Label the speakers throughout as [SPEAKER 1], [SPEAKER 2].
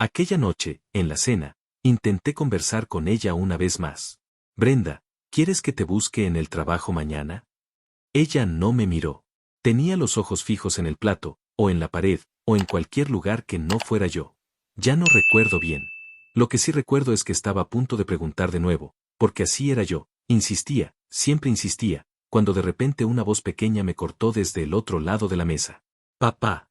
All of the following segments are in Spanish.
[SPEAKER 1] Aquella noche, en la cena, intenté conversar con ella una vez más. Brenda, ¿quieres que te busque en el trabajo mañana? Ella no me miró. Tenía los ojos fijos en el plato, o en la pared, o en cualquier lugar que no fuera yo. Ya no recuerdo bien. Lo que sí recuerdo es que estaba a punto de preguntar de nuevo, porque así era yo, insistía, siempre insistía, cuando de repente una voz pequeña me cortó desde el otro lado de la mesa. Papá.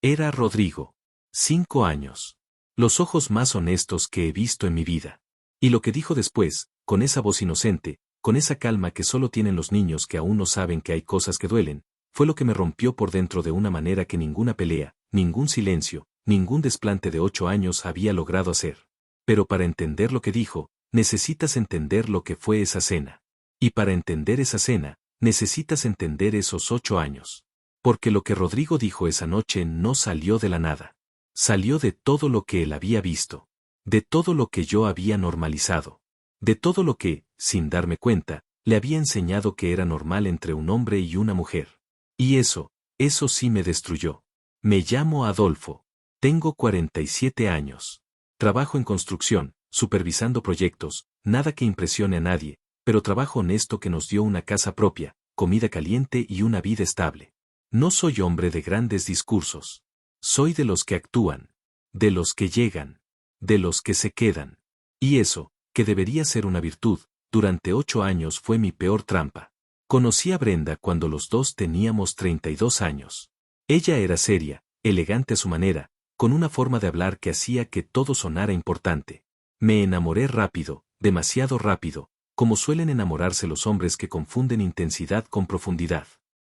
[SPEAKER 1] Era Rodrigo. 5 años. Los ojos más honestos que he visto en mi vida. Y lo que dijo después, con esa voz inocente, con esa calma que solo tienen los niños que aún no saben que hay cosas que duelen, fue lo que me rompió por dentro de una manera que ninguna pelea, ningún silencio, ningún desplante de 8 años había logrado hacer. Pero para entender lo que dijo, necesitas entender lo que fue esa cena. Y para entender esa cena, necesitas entender esos 8 años. Porque lo que Rodrigo dijo esa noche no salió de la nada. Salió de todo lo que él había visto. De todo lo que yo había normalizado. De todo lo que, sin darme cuenta, le había enseñado que era normal entre un hombre y una mujer. Y eso sí me destruyó. Me llamo Adolfo. Tengo 47 años. Trabajo en construcción, supervisando proyectos, nada que impresione a nadie, pero trabajo honesto que nos dio una casa propia, comida caliente y una vida estable. No soy hombre de grandes discursos. Soy de los que actúan, de los que llegan, de los que se quedan. Y eso, que debería ser una virtud, durante 8 años fue mi peor trampa. Conocí a Brenda cuando los dos teníamos 32 años. Ella era seria, elegante a su manera, con una forma de hablar que hacía que todo sonara importante. Me enamoré rápido, demasiado rápido, como suelen enamorarse los hombres que confunden intensidad con profundidad.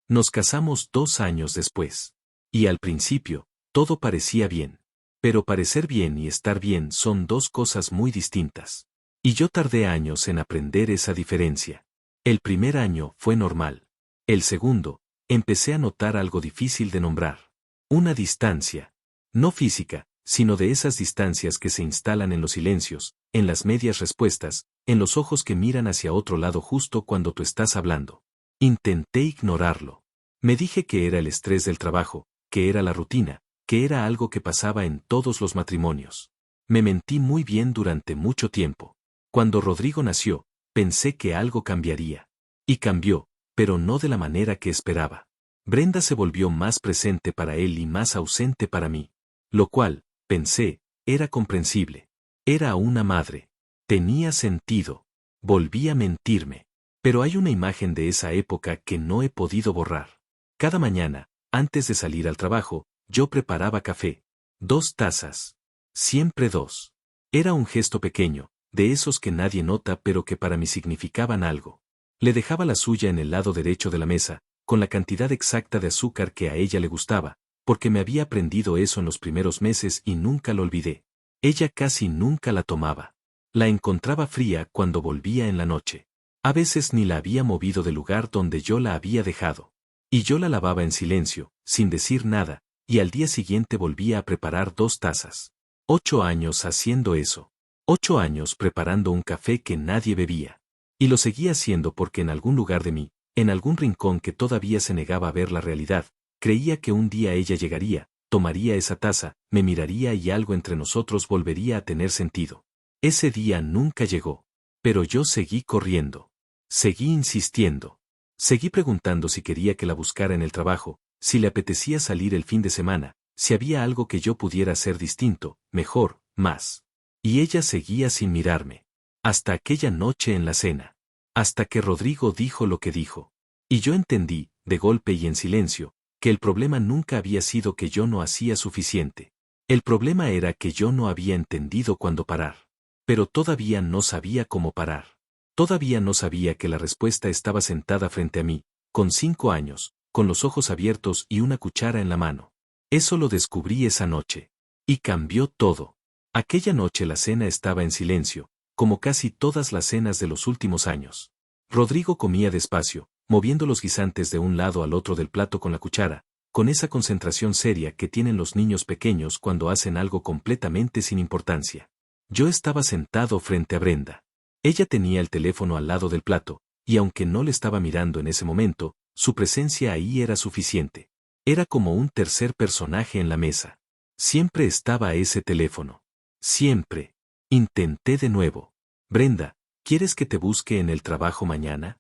[SPEAKER 1] Nos casamos 2 años después. Y al principio, todo parecía bien. Pero parecer bien y estar bien son dos cosas muy distintas. Y yo tardé años en aprender esa diferencia. El primer año fue normal. El segundo, empecé a notar algo difícil de nombrar. Una distancia. No física, sino de esas distancias que se instalan en los silencios, en las medias respuestas, en los ojos que miran hacia otro lado justo cuando tú estás hablando. Intenté ignorarlo. Me dije que era el estrés del trabajo, que era la rutina, que era algo que pasaba en todos los matrimonios. Me mentí muy bien durante mucho tiempo. Cuando Rodrigo nació, pensé que algo cambiaría. Y cambió, pero no de la manera que esperaba. Brenda se volvió más presente para él y más ausente para mí. Lo cual, pensé, era comprensible. Era una madre. Tenía sentido. Volví a mentirme. Pero hay una imagen de esa época que no he podido borrar. Cada mañana, antes de salir al trabajo, yo preparaba café. 2 tazas. Siempre 2. Era un gesto pequeño, de esos que nadie nota pero que para mí significaban algo. Le dejaba la suya en el lado derecho de la mesa, con la cantidad exacta de azúcar que a ella le gustaba, porque me había aprendido eso en los primeros meses y nunca lo olvidé. Ella casi nunca la tomaba. La encontraba fría cuando volvía en la noche. A veces ni la había movido del lugar donde yo la había dejado. Y yo la lavaba en silencio, sin decir nada, y al día siguiente volvía a preparar 2 tazas. 8 años haciendo eso. 8 años preparando un café que nadie bebía. Y lo seguía haciendo porque en algún lugar de mí, en algún rincón que todavía se negaba a ver la realidad, creía que un día ella llegaría, tomaría esa taza, me miraría y algo entre nosotros volvería a tener sentido. Ese día nunca llegó. Pero yo seguí corriendo. Seguí insistiendo. Seguí preguntando si quería que la buscara en el trabajo, si le apetecía salir el fin de semana, si había algo que yo pudiera hacer distinto, mejor, más. Y ella seguía sin mirarme. Hasta aquella noche en la cena. Hasta que Rodrigo dijo lo que dijo. Y yo entendí, de golpe y en silencio, que el problema nunca había sido que yo no hacía suficiente. El problema era que yo no había entendido cuándo parar. Pero todavía no sabía cómo parar. Todavía no sabía que la respuesta estaba sentada frente a mí, con 5 años, con los ojos abiertos y una cuchara en la mano. Eso lo descubrí esa noche. Y cambió todo. Aquella noche la cena estaba en silencio, como casi todas las cenas de los últimos años. Rodrigo comía despacio, moviendo los guisantes de un lado al otro del plato con la cuchara, con esa concentración seria que tienen los niños pequeños cuando hacen algo completamente sin importancia. Yo estaba sentado frente a Brenda. Ella tenía el teléfono al lado del plato, y aunque no le estaba mirando en ese momento, su presencia ahí era suficiente. Era como un tercer personaje en la mesa. Siempre estaba ese teléfono. Siempre. Intenté de nuevo. Brenda, ¿quieres que te busque en el trabajo mañana?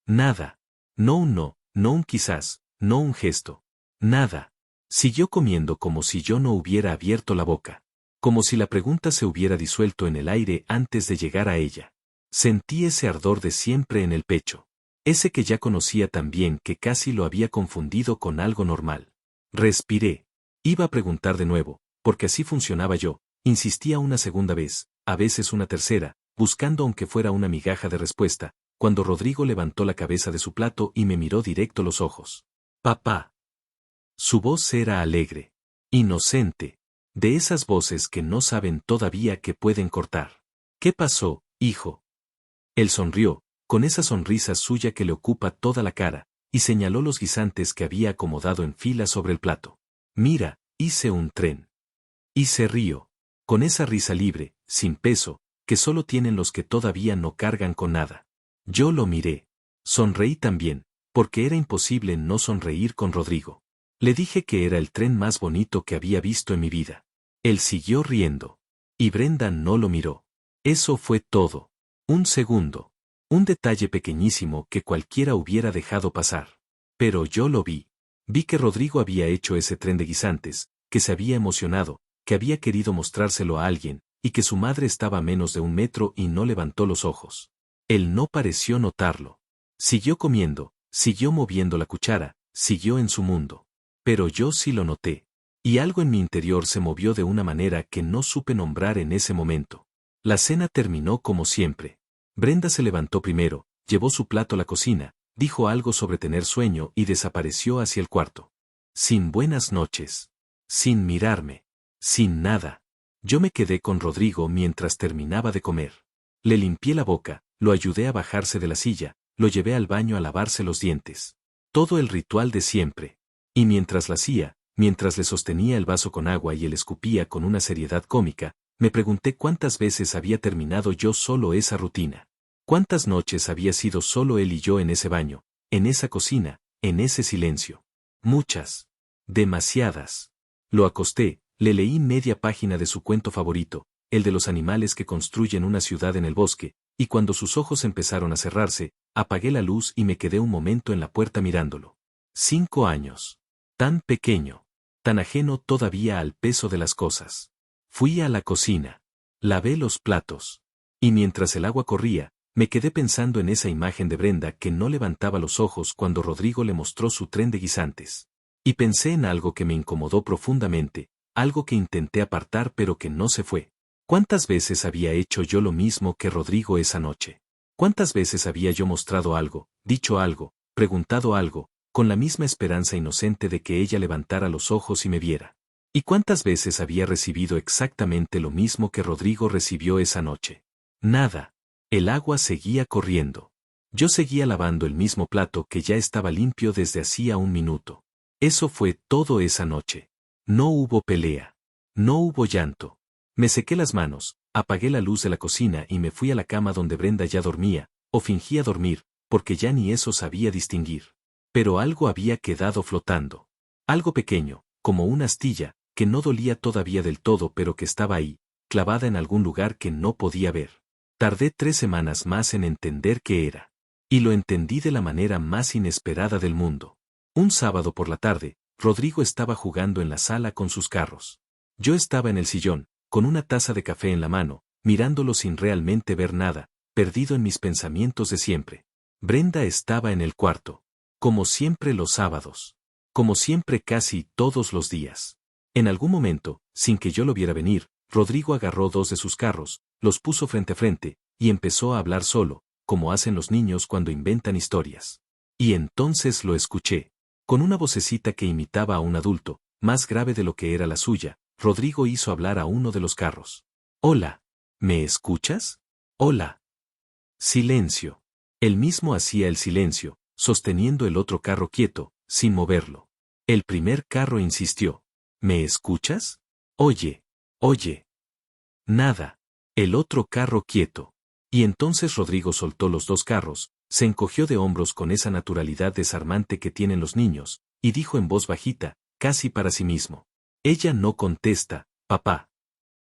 [SPEAKER 1] Nada. No un no, no un quizás, no un gesto. Nada. Siguió comiendo como si yo no hubiera abierto la boca. Como si la pregunta se hubiera disuelto en el aire antes de llegar a ella. Sentí ese ardor de siempre en el pecho. Ese que ya conocía tan bien que casi lo había confundido con algo normal. Respiré. Iba a preguntar de nuevo, porque así funcionaba yo. Insistía una segunda vez, a veces una tercera, buscando aunque fuera una migaja de respuesta, cuando Rodrigo levantó la cabeza de su plato y me miró directo los ojos. Papá. Su voz era alegre. Inocente. De esas voces que no saben todavía que pueden cortar. ¿Qué pasó, hijo? Él sonrió, con esa sonrisa suya que le ocupa toda la cara, y señaló los guisantes que había acomodado en fila sobre el plato. Mira, hice un tren. Y se rió. Con esa risa libre, sin peso, que solo tienen los que todavía no cargan con nada. Yo lo miré. Sonreí también, porque era imposible no sonreír con Rodrigo. Le dije que era el tren más bonito que había visto en mi vida. Él siguió riendo. Y Brenda no lo miró. Eso fue todo. Un segundo. Un detalle pequeñísimo que cualquiera hubiera dejado pasar. Pero yo lo vi. Vi que Rodrigo había hecho ese tren de guisantes, que se había emocionado, que había querido mostrárselo a alguien, y que su madre estaba a menos de 1 metro y no levantó los ojos. Él no pareció notarlo. Siguió comiendo, siguió moviendo la cuchara, siguió en su mundo. Pero yo sí lo noté. Y algo en mi interior se movió de una manera que no supe nombrar en ese momento. La cena terminó como siempre. Brenda se levantó primero, llevó su plato a la cocina, dijo algo sobre tener sueño y desapareció hacia el cuarto. Sin buenas noches. Sin mirarme. Sin nada. Yo me quedé con Rodrigo mientras terminaba de comer. Le limpié la boca, lo ayudé a bajarse de la silla, lo llevé al baño a lavarse los dientes. Todo el ritual de siempre. Y mientras la hacía, mientras le sostenía el vaso con agua y él escupía con una seriedad cómica, me pregunté cuántas veces había terminado yo solo esa rutina. Cuántas noches había sido solo él y yo en ese baño, en esa cocina, en ese silencio. Muchas. Demasiadas. Lo acosté, le leí media página de su cuento favorito, el de los animales que construyen una ciudad en el bosque, y cuando sus ojos empezaron a cerrarse, apagué la luz y me quedé un momento en la puerta mirándolo. 5 años. Tan pequeño. Tan ajeno todavía al peso de las cosas. Fui a la cocina. Lavé los platos. Y mientras el agua corría, me quedé pensando en esa imagen de Brenda que no levantaba los ojos cuando Rodrigo le mostró su tren de guisantes. Y pensé en algo que me incomodó profundamente, algo que intenté apartar pero que no se fue. ¿Cuántas veces había hecho yo lo mismo que Rodrigo esa noche? ¿Cuántas veces había yo mostrado algo, dicho algo, preguntado algo, con la misma esperanza inocente de que ella levantara los ojos y me viera? ¿Y cuántas veces había recibido exactamente lo mismo que Rodrigo recibió esa noche? Nada. El agua seguía corriendo. Yo seguía lavando el mismo plato que ya estaba limpio desde hacía 1 minuto. Eso fue todo esa noche. No hubo pelea. No hubo llanto. Me sequé las manos, apagué la luz de la cocina y me fui a la cama donde Brenda ya dormía, o fingía dormir, porque ya ni eso sabía distinguir. Pero algo había quedado flotando. Algo pequeño, como una astilla, que no dolía todavía del todo pero que estaba ahí, clavada en algún lugar que no podía ver. Tardé 3 semanas más en entender qué era. Y lo entendí de la manera más inesperada del mundo. Un sábado por la tarde, Rodrigo estaba jugando en la sala con sus carros. Yo estaba en el sillón, con una taza de café en la mano, mirándolo sin realmente ver nada, perdido en mis pensamientos de siempre. Brenda estaba en el cuarto. Como siempre los sábados. Como siempre casi todos los días. En algún momento, sin que yo lo viera venir, Rodrigo agarró 2 de sus carros, los puso frente a frente, y empezó a hablar solo, como hacen los niños cuando inventan historias. Y entonces lo escuché. Con una vocecita que imitaba a un adulto, más grave de lo que era la suya, Rodrigo hizo hablar a uno de los carros. Hola. ¿Me escuchas? Hola. Silencio. Él mismo hacía el silencio, sosteniendo el otro carro quieto, sin moverlo. El primer carro insistió. ¿Me escuchas? Oye. Oye. Nada. El otro carro quieto. Y entonces Rodrigo soltó los 2 carros, se encogió de hombros con esa naturalidad desarmante que tienen los niños, y dijo en voz bajita, casi para sí mismo. Ella no contesta, papá.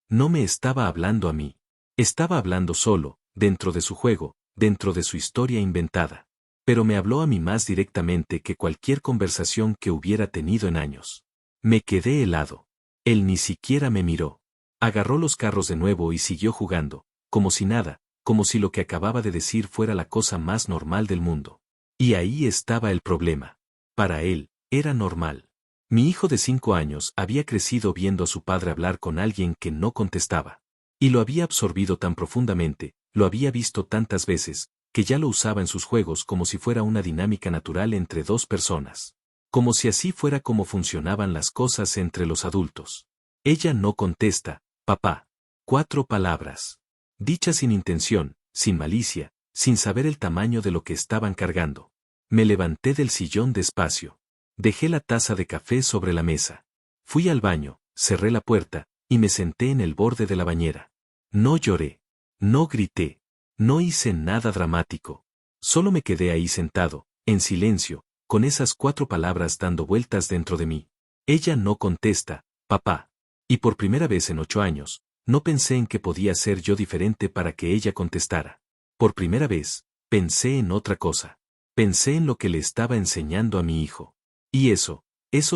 [SPEAKER 1] No me estaba hablando a mí. Estaba hablando solo, dentro de su juego, dentro de su historia inventada. Pero me habló a mí más directamente que cualquier conversación que hubiera tenido en años. Me quedé helado. Él ni siquiera me miró. Agarró los carros de nuevo y siguió jugando, como si nada, como si lo que acababa de decir fuera la cosa más normal del mundo. Y ahí estaba el problema. Para él, era normal. Mi hijo de 5 años había crecido viendo a su padre hablar con alguien que no contestaba. Y lo había absorbido tan profundamente, lo había visto tantas veces, que ya lo usaba en sus juegos como si fuera una dinámica natural entre dos personas. Como si así fuera como funcionaban las cosas entre los adultos. Ella no contesta, papá. 4 palabras. Dichas sin intención, sin malicia, sin saber el tamaño de lo que estaban cargando. Me levanté del sillón despacio. Dejé la taza de café sobre la mesa. Fui al baño, cerré la puerta, y me senté en el borde de la bañera. No lloré. No grité. No hice nada dramático. Solo me quedé ahí sentado, en silencio, con esas 4 palabras dando vueltas dentro de mí. Ella no contesta, papá. Y por primera vez en 8 años, no pensé en que podía ser yo diferente para que ella contestara. Por primera vez, pensé en otra cosa. Pensé en lo que le estaba enseñando a mi hijo. Y eso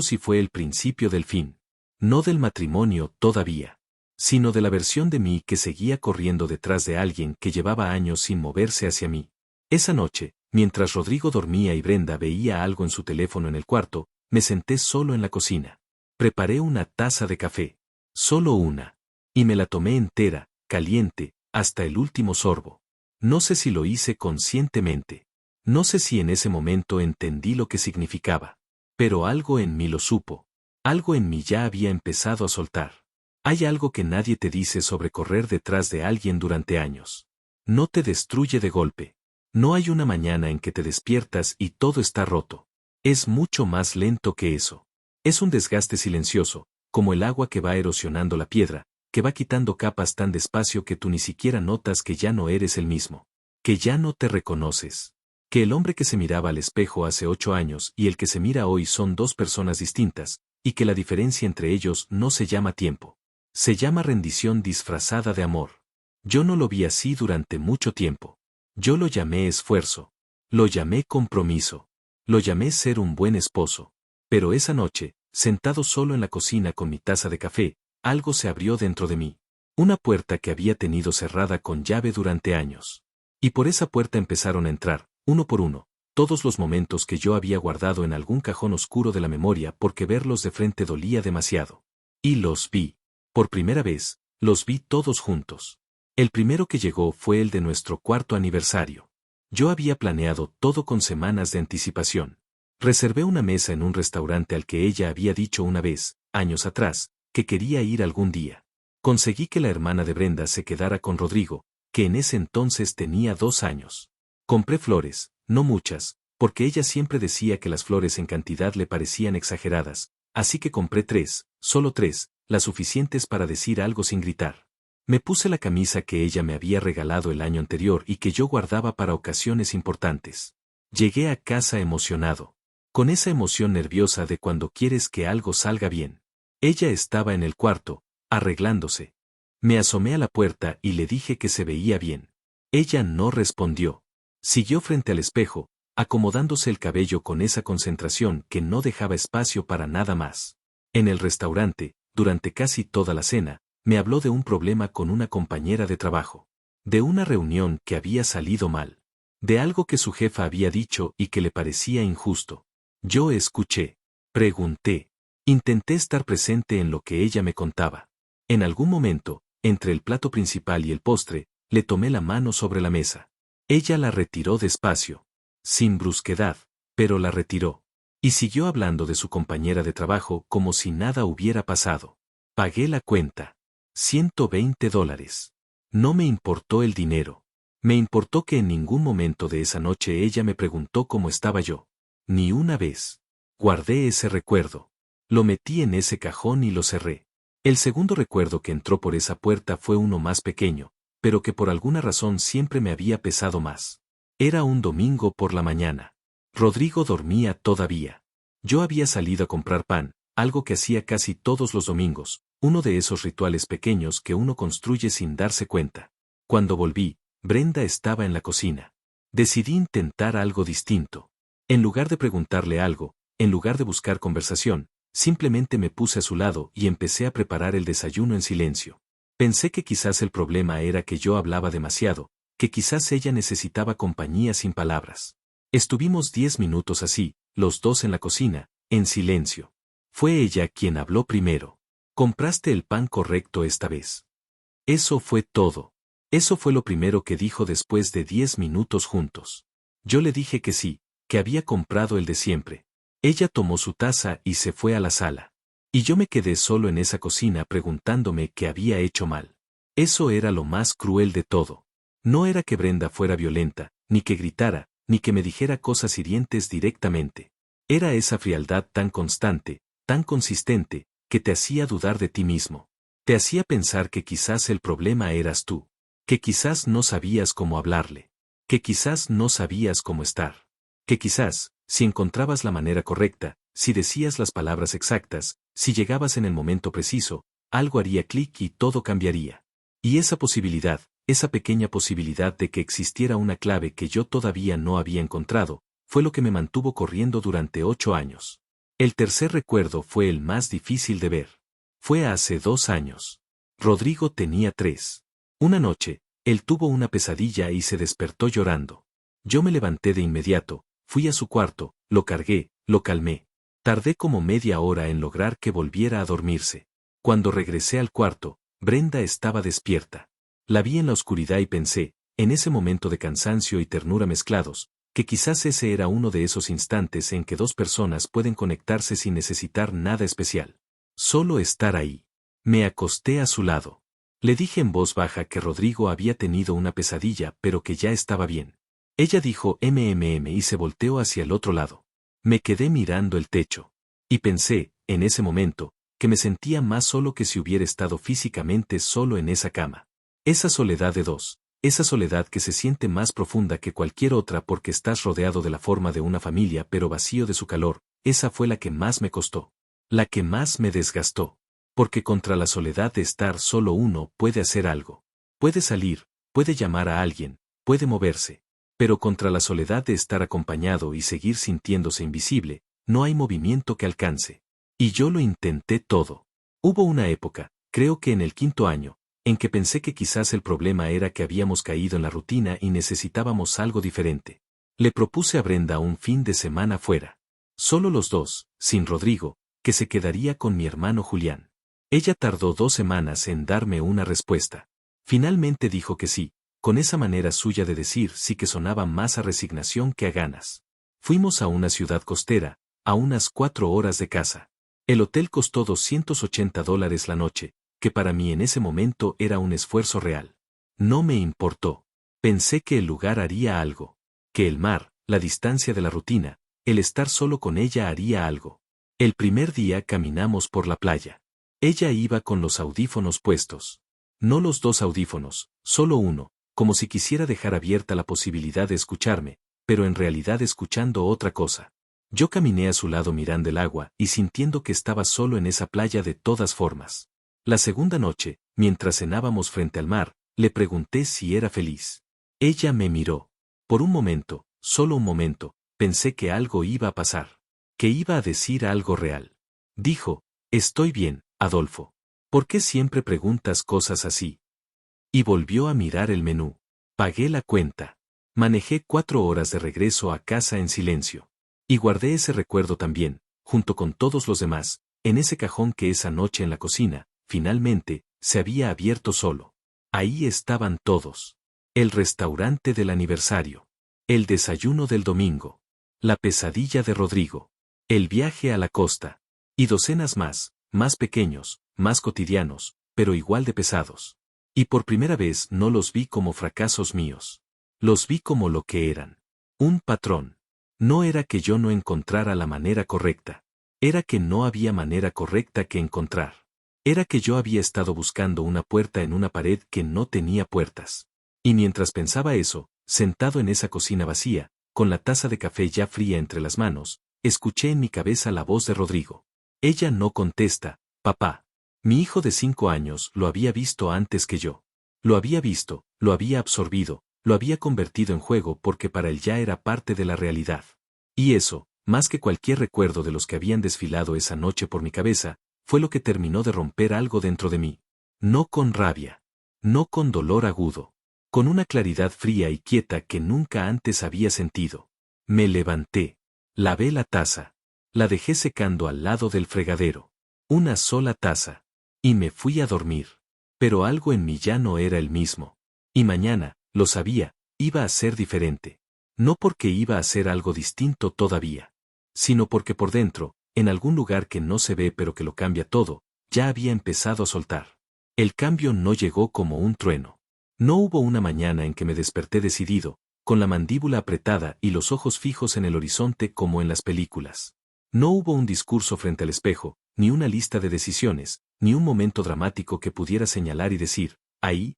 [SPEAKER 1] sí fue el principio del fin. No del matrimonio todavía, sino de la versión de mí que seguía corriendo detrás de alguien que llevaba años sin moverse hacia mí. Esa noche, mientras Rodrigo dormía y Brenda veía algo en su teléfono en el cuarto, me senté solo en la cocina. Preparé una taza de café. Solo una. Y me la tomé entera, caliente, hasta el último sorbo. No sé si lo hice conscientemente. No sé si en ese momento entendí lo que significaba. Pero algo en mí lo supo. Algo en mí ya había empezado a soltar. Hay algo que nadie te dice sobre correr detrás de alguien durante años. No te destruye de golpe. No hay una mañana en que te despiertas y todo está roto. Es mucho más lento que eso. Es un desgaste silencioso, como el agua que va erosionando la piedra, que va quitando capas tan despacio que tú ni siquiera notas que ya no eres el mismo. Que ya no te reconoces. Que el hombre que se miraba al espejo hace 8 años y el que se mira hoy son 2 personas distintas, y que la diferencia entre ellos no se llama tiempo. Se llama rendición disfrazada de amor. Yo no lo vi así durante mucho tiempo. Yo lo llamé esfuerzo. Lo llamé compromiso. Lo llamé ser un buen esposo. Pero esa noche, sentado solo en la cocina con mi taza de café, algo se abrió dentro de mí. Una puerta que había tenido cerrada con llave durante años. Y por esa puerta empezaron a entrar, uno por uno, todos los momentos que yo había guardado en algún cajón oscuro de la memoria porque verlos de frente dolía demasiado. Y los vi. Por primera vez, los vi todos juntos. El primero que llegó fue el de nuestro 4º aniversario. Yo había planeado todo con semanas de anticipación. Reservé una mesa en un restaurante al que ella había dicho una vez, años atrás, que quería ir algún día. Conseguí que la hermana de Brenda se quedara con Rodrigo, que en ese entonces tenía 2 años. Compré flores, no muchas, porque ella siempre decía que las flores en cantidad le parecían exageradas, así que compré 3, solo 3, las suficientes para decir algo sin gritar. Me puse la camisa que ella me había regalado el año anterior y que yo guardaba para ocasiones importantes. Llegué a casa emocionado. Con esa emoción nerviosa de cuando quieres que algo salga bien. Ella estaba en el cuarto, arreglándose. Me asomé a la puerta y le dije que se veía bien. Ella no respondió. Siguió frente al espejo, acomodándose el cabello con esa concentración que no dejaba espacio para nada más. En el restaurante, durante casi toda la cena, me habló de un problema con una compañera de trabajo. De una reunión que había salido mal. De algo que su jefa había dicho y que le parecía injusto. Yo escuché. Pregunté. Intenté estar presente en lo que ella me contaba. En algún momento, entre el plato principal y el postre, le tomé la mano sobre la mesa. Ella la retiró despacio. Sin brusquedad, pero la retiró. Y siguió hablando de su compañera de trabajo como si nada hubiera pasado. Pagué la cuenta. $120. No me importó el dinero. Me importó que en ningún momento de esa noche ella me preguntó cómo estaba yo. Ni una vez. Guardé ese recuerdo. Lo metí en ese cajón y lo cerré. El segundo recuerdo que entró por esa puerta fue uno más pequeño, pero que por alguna razón siempre me había pesado más. Era un domingo por la mañana. Rodrigo dormía todavía. Yo había salido a comprar pan, algo que hacía casi todos los domingos, uno de esos rituales pequeños que uno construye sin darse cuenta. Cuando volví, Brenda estaba en la cocina. Decidí intentar algo distinto. En lugar de preguntarle algo, en lugar de buscar conversación, simplemente me puse a su lado y empecé a preparar el desayuno en silencio. Pensé que quizás el problema era que yo hablaba demasiado, que quizás ella necesitaba compañía sin palabras. Estuvimos 10 minutos así, los dos en la cocina, en silencio. Fue ella quien habló primero. ¿Compraste el pan correcto esta vez? Eso fue todo. Eso fue lo primero que dijo después de 10 minutos juntos. Yo le dije que sí, que había comprado el de siempre. Ella tomó su taza y se fue a la sala. Y yo me quedé solo en esa cocina preguntándome qué había hecho mal. Eso era lo más cruel de todo. No era que Brenda fuera violenta, ni que gritara, ni que me dijera cosas hirientes directamente. Era esa frialdad tan constante, tan consistente, que te hacía dudar de ti mismo. Te hacía pensar que quizás el problema eras tú. Que quizás no sabías cómo hablarle. Que quizás no sabías cómo estar. Que quizás, si encontrabas la manera correcta, si decías las palabras exactas, si llegabas en el momento preciso, algo haría clic y todo cambiaría. Y esa posibilidad, esa pequeña posibilidad de que existiera una clave que yo todavía no había encontrado, fue lo que me mantuvo corriendo durante 8 años. El tercer recuerdo fue el más difícil de ver. Fue hace 2 años. Rodrigo tenía 3. Una noche, él tuvo una pesadilla y se despertó llorando. Yo me levanté de inmediato, fui a su cuarto, lo cargué, lo calmé. Tardé como media hora en lograr que volviera a dormirse. Cuando regresé al cuarto, Brenda estaba despierta. La vi en la oscuridad y pensé, en ese momento de cansancio y ternura mezclados, que quizás ese era uno de esos instantes en que dos personas pueden conectarse sin necesitar nada especial. Solo estar ahí. Me acosté a su lado. Le dije en voz baja que Rodrigo había tenido una pesadilla pero que ya estaba bien. Ella dijo y se volteó hacia el otro lado. Me quedé mirando el techo. Y pensé, en ese momento, que me sentía más solo que si hubiera estado físicamente solo en esa cama. Esa soledad de dos, esa soledad que se siente más profunda que cualquier otra porque estás rodeado de la forma de una familia pero vacío de su calor, esa fue la que más me costó. La que más me desgastó. Porque contra la soledad de estar solo uno puede hacer algo. Puede salir, puede llamar a alguien, puede moverse. Pero contra la soledad de estar acompañado y seguir sintiéndose invisible, no hay movimiento que alcance. Y yo lo intenté todo. Hubo una época, creo que en el 5.º año, en que pensé que quizás el problema era que habíamos caído en la rutina y necesitábamos algo diferente. Le propuse a Brenda un fin de semana fuera. Solo los dos, sin Rodrigo, que se quedaría con mi hermano Julián. Ella tardó 2 semanas en darme una respuesta. Finalmente dijo que sí, con esa manera suya de decir sí que sonaba más a resignación que a ganas. Fuimos a una ciudad costera, a unas 4 horas de casa. El hotel costó $280 la noche, que para mí en ese momento era un esfuerzo real. No me importó. Pensé que el lugar haría algo. Que el mar, la distancia de la rutina, el estar solo con ella haría algo. El primer día caminamos por la playa. Ella iba con los audífonos puestos. No los 2 audífonos, solo uno, como si quisiera dejar abierta la posibilidad de escucharme, pero en realidad escuchando otra cosa. Yo caminé a su lado mirando el agua y sintiendo que estaba solo en esa playa de todas formas. La segunda noche, mientras cenábamos frente al mar, le pregunté si era feliz. Ella me miró. Por un momento, solo un momento, pensé que algo iba a pasar. Que iba a decir algo real. Dijo, estoy bien, Adolfo. ¿Por qué siempre preguntas cosas así? Y volvió a mirar el menú. Pagué la cuenta. Manejé 4 horas de regreso a casa en silencio. Y guardé ese recuerdo también, junto con todos los demás, en ese cajón que esa noche en la cocina, finalmente, se había abierto solo. Ahí estaban todos. El restaurante del aniversario. El desayuno del domingo. La pesadilla de Rodrigo. El viaje a la costa. Y docenas más pequeños, más cotidianos, pero igual de pesados. Y por primera vez no los vi como fracasos míos. Los vi como lo que eran. Un patrón. No era que yo no encontrara la manera correcta. Era que no había manera correcta que encontrar. Era que yo había estado buscando una puerta en una pared que no tenía puertas. Y mientras pensaba eso, sentado en esa cocina vacía, con la taza de café ya fría entre las manos, escuché en mi cabeza la voz de Rodrigo. Ella no contesta, papá. Mi hijo de 5 años lo había visto antes que yo. Lo había visto, lo había absorbido, lo había convertido en juego porque para él ya era parte de la realidad. Y eso, más que cualquier recuerdo de los que habían desfilado esa noche por mi cabeza, fue lo que terminó de romper algo dentro de mí. No con rabia. No con dolor agudo. Con una claridad fría y quieta que nunca antes había sentido. Me levanté. Lavé la taza. La dejé secando al lado del fregadero. Una sola taza. Y me fui a dormir. Pero algo en mí ya no era el mismo. Y mañana, lo sabía, iba a ser diferente. No porque iba a ser algo distinto todavía, sino porque por dentro, en algún lugar que no se ve pero que lo cambia todo, ya había empezado a soltar. El cambio no llegó como un trueno. No hubo una mañana en que me desperté decidido, con la mandíbula apretada y los ojos fijos en el horizonte como en las películas. No hubo un discurso frente al espejo, ni una lista de decisiones, ni un momento dramático que pudiera señalar y decir, ahí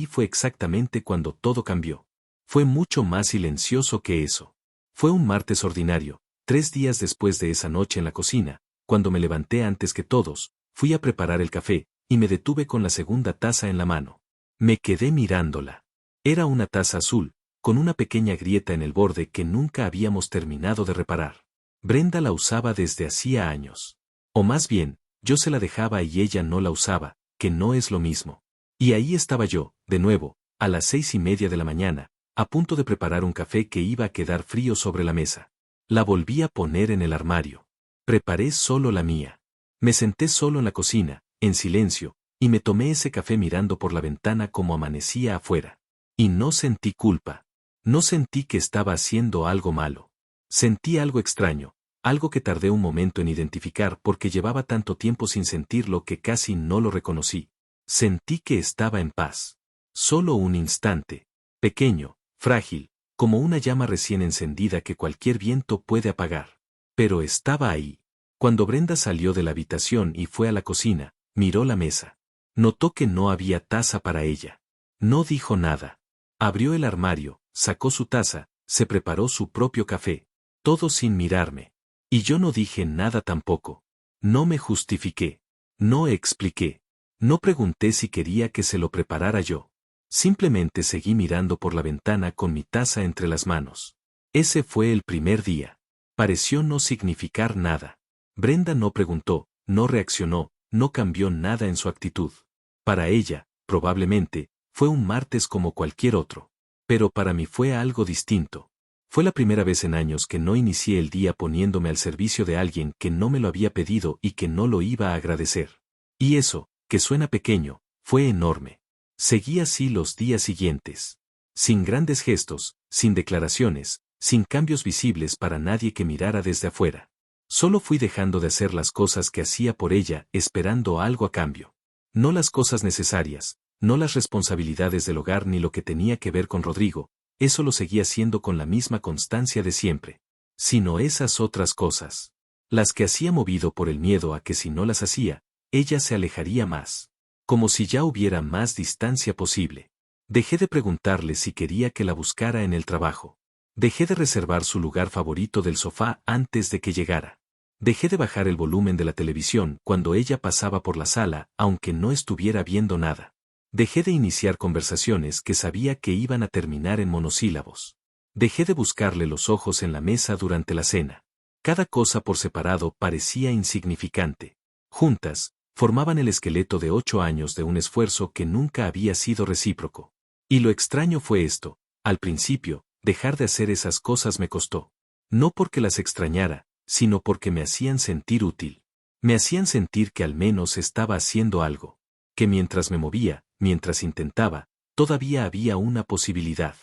[SPEAKER 1] fue exactamente cuando todo cambió. Fue mucho más silencioso que eso. Fue un martes ordinario, 3 días después de esa noche en la cocina, cuando me levanté antes que todos, fui a preparar el café, y me detuve con la segunda taza en la mano. Me quedé mirándola. Era una taza azul, con una pequeña grieta en el borde que nunca habíamos terminado de reparar. Brenda la usaba desde hacía años. O más bien, yo se la dejaba y ella no la usaba, que no es lo mismo. Y ahí estaba yo, de nuevo, a las 6:30 de la mañana, a punto de preparar un café que iba a quedar frío sobre la mesa. La volví a poner en el armario. Preparé solo la mía. Me senté solo en la cocina, en silencio, y me tomé ese café mirando por la ventana como amanecía afuera. Y no sentí culpa. No sentí que estaba haciendo algo malo. Sentí algo extraño, algo que tardé un momento en identificar porque llevaba tanto tiempo sin sentirlo que casi no lo reconocí. Sentí que estaba en paz. Solo un instante. Pequeño, frágil, como una llama recién encendida que cualquier viento puede apagar. Pero estaba ahí. Cuando Brenda salió de la habitación y fue a la cocina, miró la mesa. Notó que no había taza para ella. No dijo nada. Abrió el armario, sacó su taza, se preparó su propio café. Todo sin mirarme. Y yo no dije nada tampoco. No me justifiqué. No expliqué. No pregunté si quería que se lo preparara yo. Simplemente seguí mirando por la ventana con mi taza entre las manos. Ese fue el primer día. Pareció no significar nada. Brenda no preguntó, no reaccionó, no cambió nada en su actitud. Para ella, probablemente, fue un martes como cualquier otro. Pero para mí fue algo distinto. Fue la primera vez en años que no inicié el día poniéndome al servicio de alguien que no me lo había pedido y que no lo iba a agradecer. Y eso, que suena pequeño, fue enorme. Seguí así los días siguientes. Sin grandes gestos, sin declaraciones, sin cambios visibles para nadie que mirara desde afuera. Solo fui dejando de hacer las cosas que hacía por ella, esperando algo a cambio. No las cosas necesarias, no las responsabilidades del hogar ni lo que tenía que ver con Rodrigo, eso lo seguía haciendo con la misma constancia de siempre. Sino esas otras cosas. Las que hacía movido por el miedo a que si no las hacía, ella se alejaría más. Como si ya hubiera más distancia posible. Dejé de preguntarle si quería que la buscara en el trabajo. Dejé de reservar su lugar favorito del sofá antes de que llegara. Dejé de bajar el volumen de la televisión cuando ella pasaba por la sala, aunque no estuviera viendo nada. Dejé de iniciar conversaciones que sabía que iban a terminar en monosílabos. Dejé de buscarle los ojos en la mesa durante la cena. Cada cosa por separado parecía insignificante. Juntas, formaban el esqueleto de 8 años de un esfuerzo que nunca había sido recíproco. Y lo extraño fue esto, al principio, dejar de hacer esas cosas me costó. No porque las extrañara, sino porque me hacían sentir útil. Me hacían sentir que al menos estaba haciendo algo. Que mientras me movía, mientras intentaba, todavía había una posibilidad.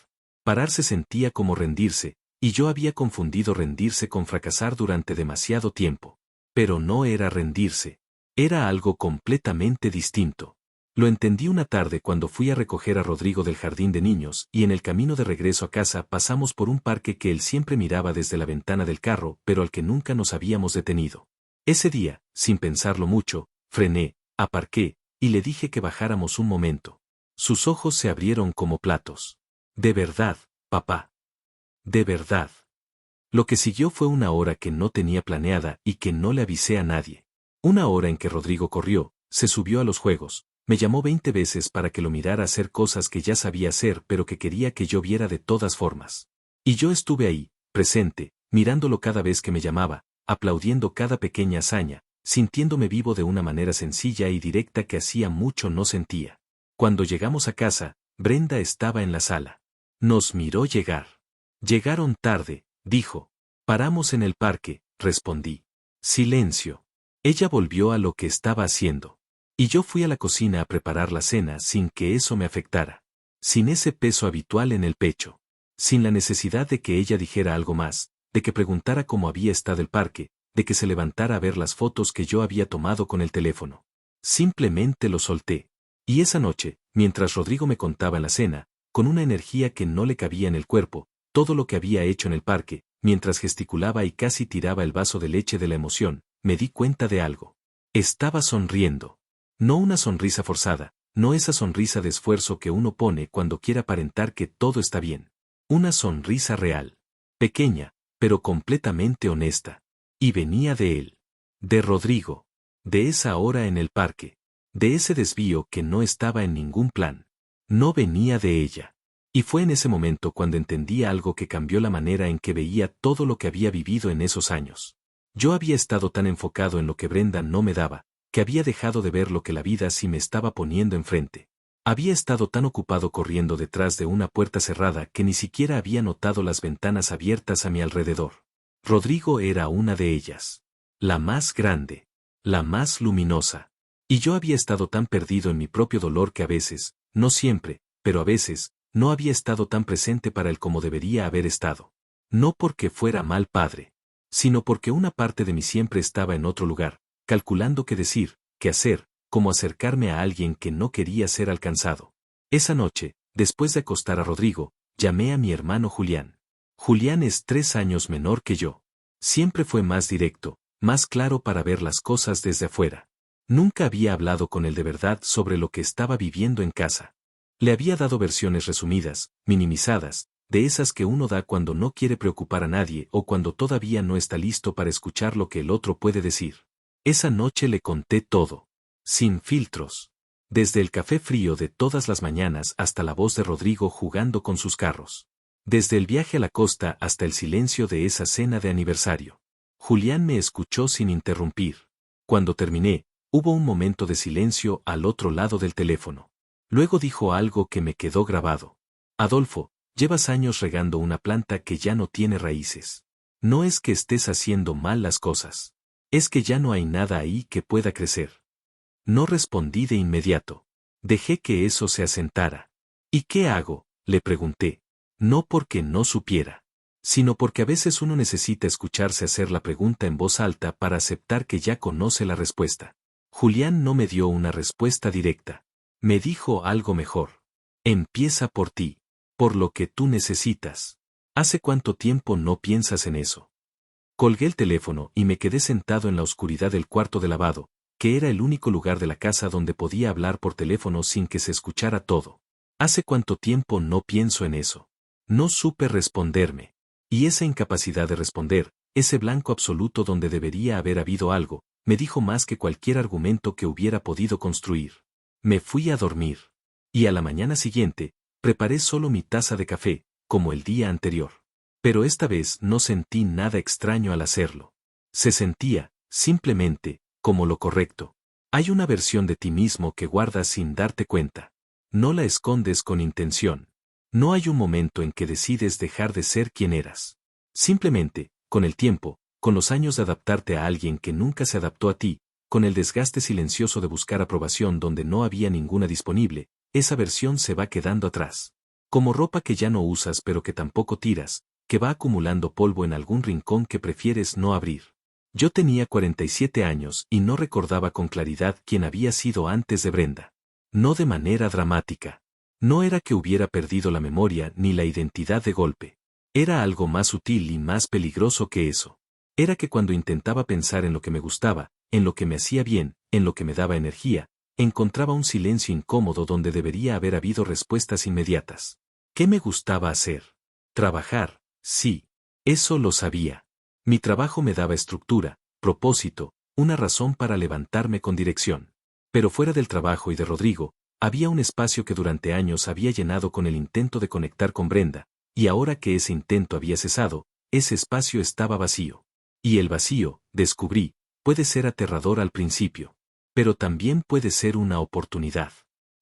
[SPEAKER 1] Pararse sentía como rendirse, y yo había confundido rendirse con fracasar durante demasiado tiempo. Pero no era rendirse. Era algo completamente distinto. Lo entendí una tarde cuando fui a recoger a Rodrigo del jardín de niños y en el camino de regreso a casa pasamos por un parque que él siempre miraba desde la ventana del carro pero al que nunca nos habíamos detenido. Ese día, sin pensarlo mucho, frené, aparqué, y le dije que bajáramos un momento. Sus ojos se abrieron como platos. De verdad, papá. De verdad. Lo que siguió fue una hora que no tenía planeada y que no le avisé a nadie. Una hora en que Rodrigo corrió, se subió a los juegos, me llamó 20 veces para que lo mirara hacer cosas que ya sabía hacer pero que quería que yo viera de todas formas. Y yo estuve ahí, presente, mirándolo cada vez que me llamaba, aplaudiendo cada pequeña hazaña, sintiéndome vivo de una manera sencilla y directa que hacía mucho no sentía. Cuando llegamos a casa, Brenda estaba en la sala. Nos miró llegar. Llegaron tarde, dijo. Paramos en el parque, respondí. Silencio. Ella volvió a lo que estaba haciendo. Y yo fui a la cocina a preparar la cena sin que eso me afectara. Sin ese peso habitual en el pecho. Sin la necesidad de que ella dijera algo más, de que preguntara cómo había estado el parque, de que se levantara a ver las fotos que yo había tomado con el teléfono. Simplemente lo solté. Y esa noche, mientras Rodrigo me contaba en la cena, con una energía que no le cabía en el cuerpo, todo lo que había hecho en el parque, mientras gesticulaba y casi tiraba el vaso de leche de la emoción, me di cuenta de algo. Estaba sonriendo. No una sonrisa forzada, no esa sonrisa de esfuerzo que uno pone cuando quiere aparentar que todo está bien. Una sonrisa real. Pequeña, pero completamente honesta. Y venía de él. De Rodrigo. De esa hora en el parque. De ese desvío que no estaba en ningún plan. No venía de ella. Y fue en ese momento cuando entendí algo que cambió la manera en que veía todo lo que había vivido en esos años. Yo había estado tan enfocado en lo que Brenda no me daba, que había dejado de ver lo que la vida sí me estaba poniendo enfrente. Había estado tan ocupado corriendo detrás de una puerta cerrada que ni siquiera había notado las ventanas abiertas a mi alrededor. Rodrigo era una de ellas. La más grande. La más luminosa. Y yo había estado tan perdido en mi propio dolor que a veces, no siempre, pero a veces, no había estado tan presente para él como debería haber estado. No porque fuera mal padre, sino porque una parte de mí siempre estaba en otro lugar, calculando qué decir, qué hacer, cómo acercarme a alguien que no quería ser alcanzado. Esa noche, después de acostar a Rodrigo, llamé a mi hermano Julián. Julián es 3 años menor que yo. Siempre fue más directo, más claro para ver las cosas desde afuera. Nunca había hablado con él de verdad sobre lo que estaba viviendo en casa. Le había dado versiones resumidas, minimizadas, de esas que uno da cuando no quiere preocupar a nadie o cuando todavía no está listo para escuchar lo que el otro puede decir. Esa noche le conté todo. Sin filtros. Desde el café frío de todas las mañanas hasta la voz de Rodrigo jugando con sus carros. Desde el viaje a la costa hasta el silencio de esa cena de aniversario. Julián me escuchó sin interrumpir. Cuando terminé, hubo un momento de silencio al otro lado del teléfono. Luego dijo algo que me quedó grabado. Adolfo, llevas años regando una planta que ya no tiene raíces. No es que estés haciendo mal las cosas. Es que ya no hay nada ahí que pueda crecer. No respondí de inmediato. Dejé que eso se asentara. ¿Y qué hago?, le pregunté. No porque no supiera, sino porque a veces uno necesita escucharse hacer la pregunta en voz alta para aceptar que ya conoce la respuesta. Julián no me dio una respuesta directa. Me dijo algo mejor. Empieza por ti. Por lo que tú necesitas. ¿Hace cuánto tiempo no piensas en eso? Colgué el teléfono y me quedé sentado en la oscuridad del cuarto de lavado, que era el único lugar de la casa donde podía hablar por teléfono sin que se escuchara todo. ¿Hace cuánto tiempo no pienso en eso? No supe responderme. Y esa incapacidad de responder, ese blanco absoluto donde debería haber habido algo, me dijo más que cualquier argumento que hubiera podido construir. Me fui a dormir. Y a la mañana siguiente, preparé solo mi taza de café, como el día anterior. Pero esta vez no sentí nada extraño al hacerlo. Se sentía, simplemente, como lo correcto. Hay una versión de ti mismo que guardas sin darte cuenta. No la escondes con intención. No hay un momento en que decides dejar de ser quien eras. Simplemente, con el tiempo, con los años de adaptarte a alguien que nunca se adaptó a ti, con el desgaste silencioso de buscar aprobación donde no había ninguna disponible, esa versión se va quedando atrás. Como ropa que ya no usas pero que tampoco tiras, que va acumulando polvo en algún rincón que prefieres no abrir. Yo tenía 47 años y no recordaba con claridad quién había sido antes de Brenda. No de manera dramática. No era que hubiera perdido la memoria ni la identidad de golpe. Era algo más sutil y más peligroso que eso. Era que cuando intentaba pensar en lo que me gustaba, en lo que me hacía bien, en lo que me daba energía, encontraba un silencio incómodo donde debería haber habido respuestas inmediatas. ¿Qué me gustaba hacer? Trabajar, sí. Eso lo sabía. Mi trabajo me daba estructura, propósito, una razón para levantarme con dirección. Pero fuera del trabajo y de Rodrigo, había un espacio que durante años había llenado con el intento de conectar con Brenda, y ahora que ese intento había cesado, ese espacio estaba vacío. Y el vacío, descubrí, puede ser aterrador al principio, pero también puede ser una oportunidad.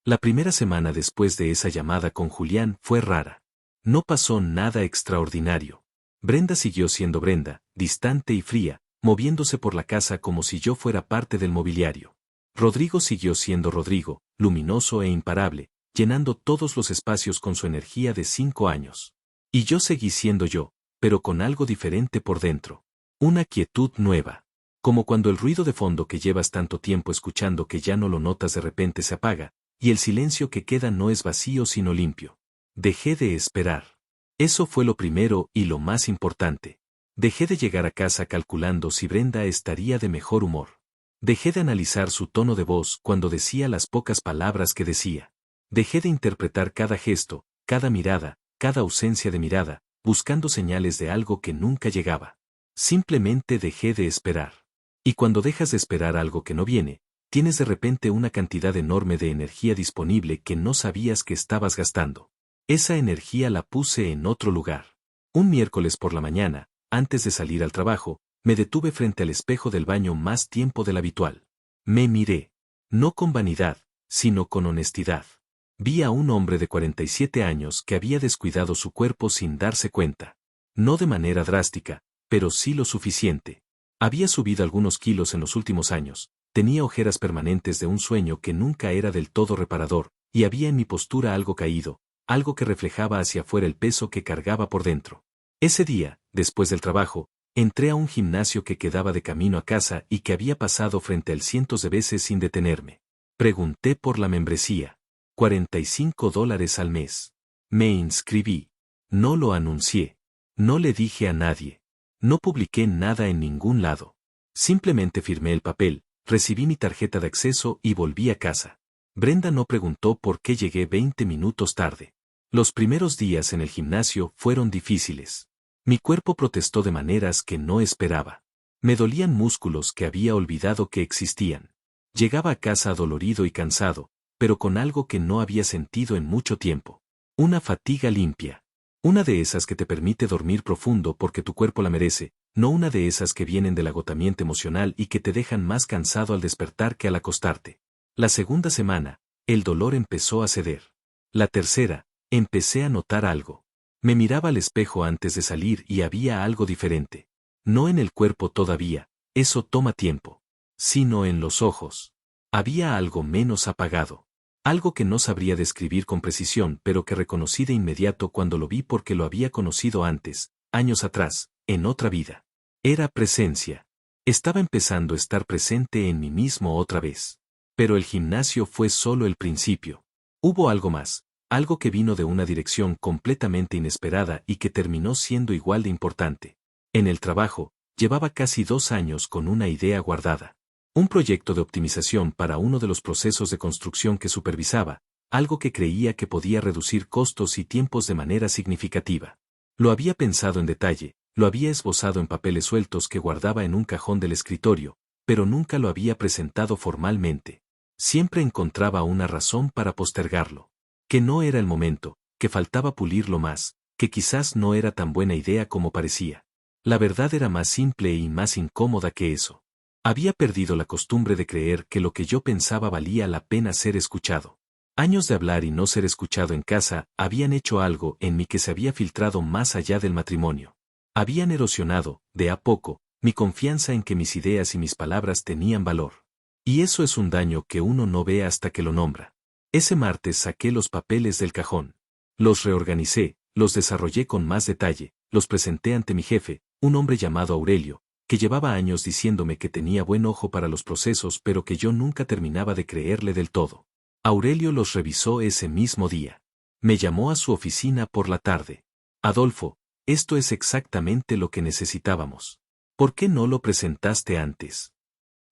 [SPEAKER 1] La primera semana después de esa llamada con Julián fue rara. No pasó nada extraordinario. Brenda siguió siendo Brenda, distante y fría, moviéndose por la casa como si yo fuera parte del mobiliario. Rodrigo siguió siendo Rodrigo, luminoso e imparable, llenando todos los espacios con su energía de 5 años. Y yo seguí siendo yo, pero con algo diferente por dentro. Una quietud nueva. Como cuando el ruido de fondo que llevas tanto tiempo escuchando que ya no lo notas de repente se apaga, y el silencio que queda no es vacío sino limpio. Dejé de esperar. Eso fue lo primero y lo más importante. Dejé de llegar a casa calculando si Brenda estaría de mejor humor. Dejé de analizar su tono de voz cuando decía las pocas palabras que decía. Dejé de interpretar cada gesto, cada mirada, cada ausencia de mirada, buscando señales de algo que nunca llegaba. Simplemente dejé de esperar. Y cuando dejas de esperar algo que no viene, tienes de repente una cantidad enorme de energía disponible que no sabías que estabas gastando. Esa energía la puse en otro lugar. Un miércoles por la mañana, antes de salir al trabajo, me detuve frente al espejo del baño más tiempo del habitual. Me miré. No con vanidad, sino con honestidad. Vi a un hombre de 47 años que había descuidado su cuerpo sin darse cuenta. No de manera drástica, pero sí lo suficiente. Había subido algunos kilos en los últimos años, tenía ojeras permanentes de un sueño que nunca era del todo reparador, y había en mi postura algo caído, algo que reflejaba hacia afuera el peso que cargaba por dentro. Ese día, después del trabajo, entré a un gimnasio que quedaba de camino a casa y que había pasado frente a él cientos de veces sin detenerme. Pregunté por la membresía. $45 al mes. Me inscribí. No lo anuncié. No le dije a nadie. No publiqué nada en ningún lado. Simplemente firmé el papel, recibí mi tarjeta de acceso y volví a casa. Brenda no preguntó por qué llegué 20 minutos tarde. Los primeros días en el gimnasio fueron difíciles. Mi cuerpo protestó de maneras que no esperaba. Me dolían músculos que había olvidado que existían. Llegaba a casa adolorido y cansado, pero con algo que no había sentido en mucho tiempo. Una fatiga limpia. Una de esas que te permite dormir profundo porque tu cuerpo la merece, no una de esas que vienen del agotamiento emocional y que te dejan más cansado al despertar que al acostarte. La segunda semana, el dolor empezó a ceder. La tercera, empecé a notar algo. Me miraba al espejo antes de salir y había algo diferente. No en el cuerpo todavía, eso toma tiempo. Sino en los ojos. Había algo menos apagado. Algo que no sabría describir con precisión pero que reconocí de inmediato cuando lo vi porque lo había conocido antes, años atrás, en otra vida. Era presencia. Estaba empezando a estar presente en mí mismo otra vez. Pero el gimnasio fue solo el principio. Hubo algo más, algo que vino de una dirección completamente inesperada y que terminó siendo igual de importante. En el trabajo, llevaba casi 2 años con una idea guardada. Un proyecto de optimización para uno de los procesos de construcción que supervisaba, algo que creía que podía reducir costos y tiempos de manera significativa. Lo había pensado en detalle, lo había esbozado en papeles sueltos que guardaba en un cajón del escritorio, pero nunca lo había presentado formalmente. Siempre encontraba una razón para postergarlo. Que no era el momento, que faltaba pulirlo más, que quizás no era tan buena idea como parecía. La verdad era más simple y más incómoda que eso. Había perdido la costumbre de creer que lo que yo pensaba valía la pena ser escuchado. Años de hablar y no ser escuchado en casa habían hecho algo en mí que se había filtrado más allá del matrimonio. Habían erosionado, de a poco, mi confianza en que mis ideas y mis palabras tenían valor. Y eso es un daño que uno no ve hasta que lo nombra. Ese martes saqué los papeles del cajón. Los reorganicé, los desarrollé con más detalle, los presenté ante mi jefe, un hombre llamado Aurelio, que llevaba años diciéndome que tenía buen ojo para los procesos pero que yo nunca terminaba de creerle del todo. Aurelio los revisó ese mismo día. Me llamó a su oficina por la tarde. Adolfo, esto es exactamente lo que necesitábamos. ¿Por qué no lo presentaste antes?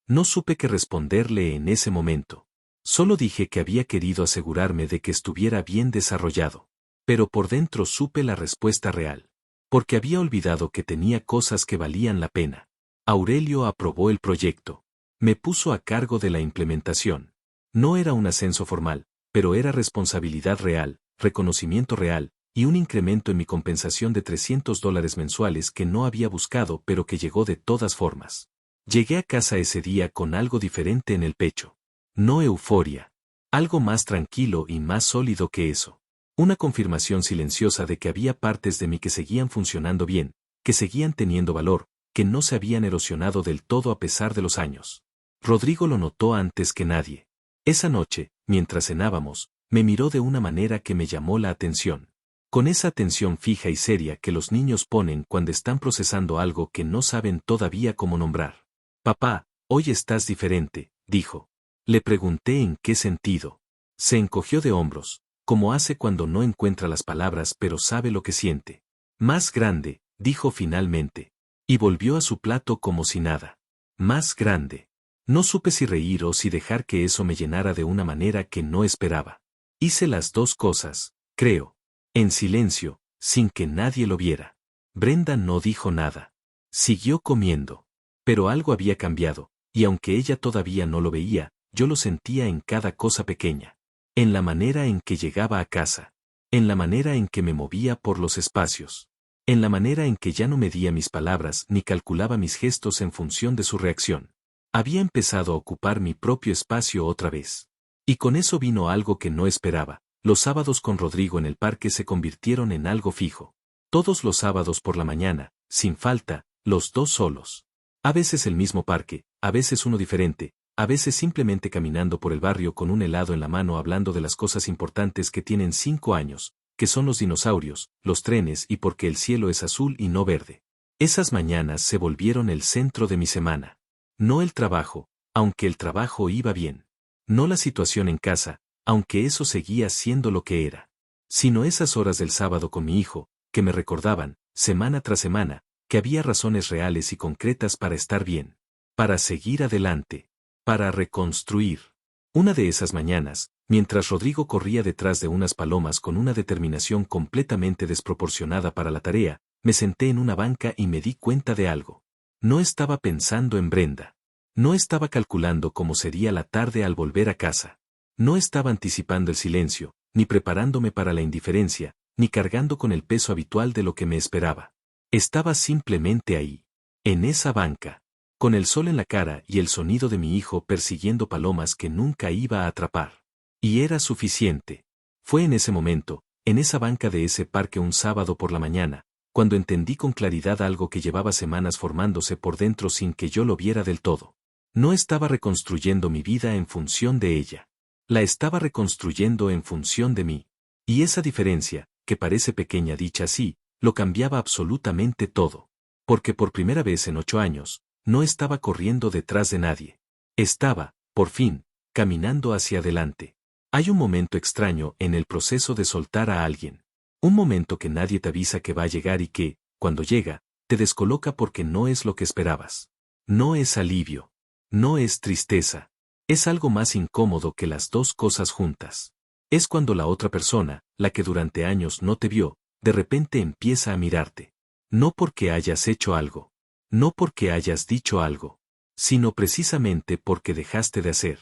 [SPEAKER 1] No supe qué responderle en ese momento. Solo dije que había querido asegurarme de que estuviera bien desarrollado. Pero por dentro supe la respuesta real. Porque había olvidado que tenía cosas que valían la pena. Aurelio aprobó el proyecto. Me puso a cargo de la implementación. No era un ascenso formal, pero era responsabilidad real, reconocimiento real, y un incremento en mi compensación de $300 mensuales que no había buscado pero que llegó de todas formas. Llegué a casa ese día con algo diferente en el pecho. No euforia. Algo más tranquilo y más sólido que eso. Una confirmación silenciosa de que había partes de mí que seguían funcionando bien, que seguían teniendo valor, que no se habían erosionado del todo a pesar de los años. Rodrigo lo notó antes que nadie. Esa noche, mientras cenábamos, me miró de una manera que me llamó la atención. Con esa atención fija y seria que los niños ponen cuando están procesando algo que no saben todavía cómo nombrar. Papá, hoy estás diferente, dijo. Le pregunté en qué sentido. Se encogió de hombros, como hace cuando no encuentra las palabras pero sabe lo que siente. Más grande, dijo finalmente. Y volvió a su plato como si nada. Más grande. No supe si reír o si dejar que eso me llenara de una manera que no esperaba. Hice las dos cosas, creo. En silencio, sin que nadie lo viera. Brenda no dijo nada. Siguió comiendo. Pero algo había cambiado, y aunque ella todavía no lo veía, yo lo sentía en cada cosa pequeña. En la manera en que llegaba a casa. En la manera en que me movía por los espacios. En la manera en que ya no medía mis palabras ni calculaba mis gestos en función de su reacción. Había empezado a ocupar mi propio espacio otra vez. Y con eso vino algo que no esperaba. Los sábados con Rodrigo en el parque se convirtieron en algo fijo. Todos los sábados por la mañana, sin falta, los dos solos. A veces el mismo parque, a veces uno diferente, a veces simplemente caminando por el barrio con un helado en la mano hablando de las cosas importantes que tienen 5 años, que son los dinosaurios, los trenes y porque el cielo es azul y no verde. Esas mañanas se volvieron el centro de mi semana. No el trabajo, aunque el trabajo iba bien. No la situación en casa, aunque eso seguía siendo lo que era. Sino esas horas del sábado con mi hijo, que me recordaban, semana tras semana, que había razones reales y concretas para estar bien. Para seguir adelante. Para reconstruir. Una de esas mañanas, mientras Rodrigo corría detrás de unas palomas con una determinación completamente desproporcionada para la tarea, me senté en una banca y me di cuenta de algo. No estaba pensando en Brenda. No estaba calculando cómo sería la tarde al volver a casa. No estaba anticipando el silencio, ni preparándome para la indiferencia, ni cargando con el peso habitual de lo que me esperaba. Estaba simplemente ahí. En esa banca. Con el sol en la cara y el sonido de mi hijo persiguiendo palomas que nunca iba a atrapar. Y era suficiente. Fue en ese momento, en esa banca de ese parque un sábado por la mañana, cuando entendí con claridad algo que llevaba semanas formándose por dentro sin que yo lo viera del todo. No estaba reconstruyendo mi vida en función de ella. La estaba reconstruyendo en función de mí. Y esa diferencia, que parece pequeña dicha así, lo cambiaba absolutamente todo. Porque por primera vez en 8 años, no estaba corriendo detrás de nadie. Estaba, por fin, caminando hacia adelante. Hay un momento extraño en el proceso de soltar a alguien. Un momento que nadie te avisa que va a llegar y que, cuando llega, te descoloca porque no es lo que esperabas. No es alivio. No es tristeza. Es algo más incómodo que las dos cosas juntas. Es cuando la otra persona, la que durante años no te vio, de repente empieza a mirarte. No porque hayas hecho algo. No porque hayas dicho algo. Sino precisamente porque dejaste de hacer.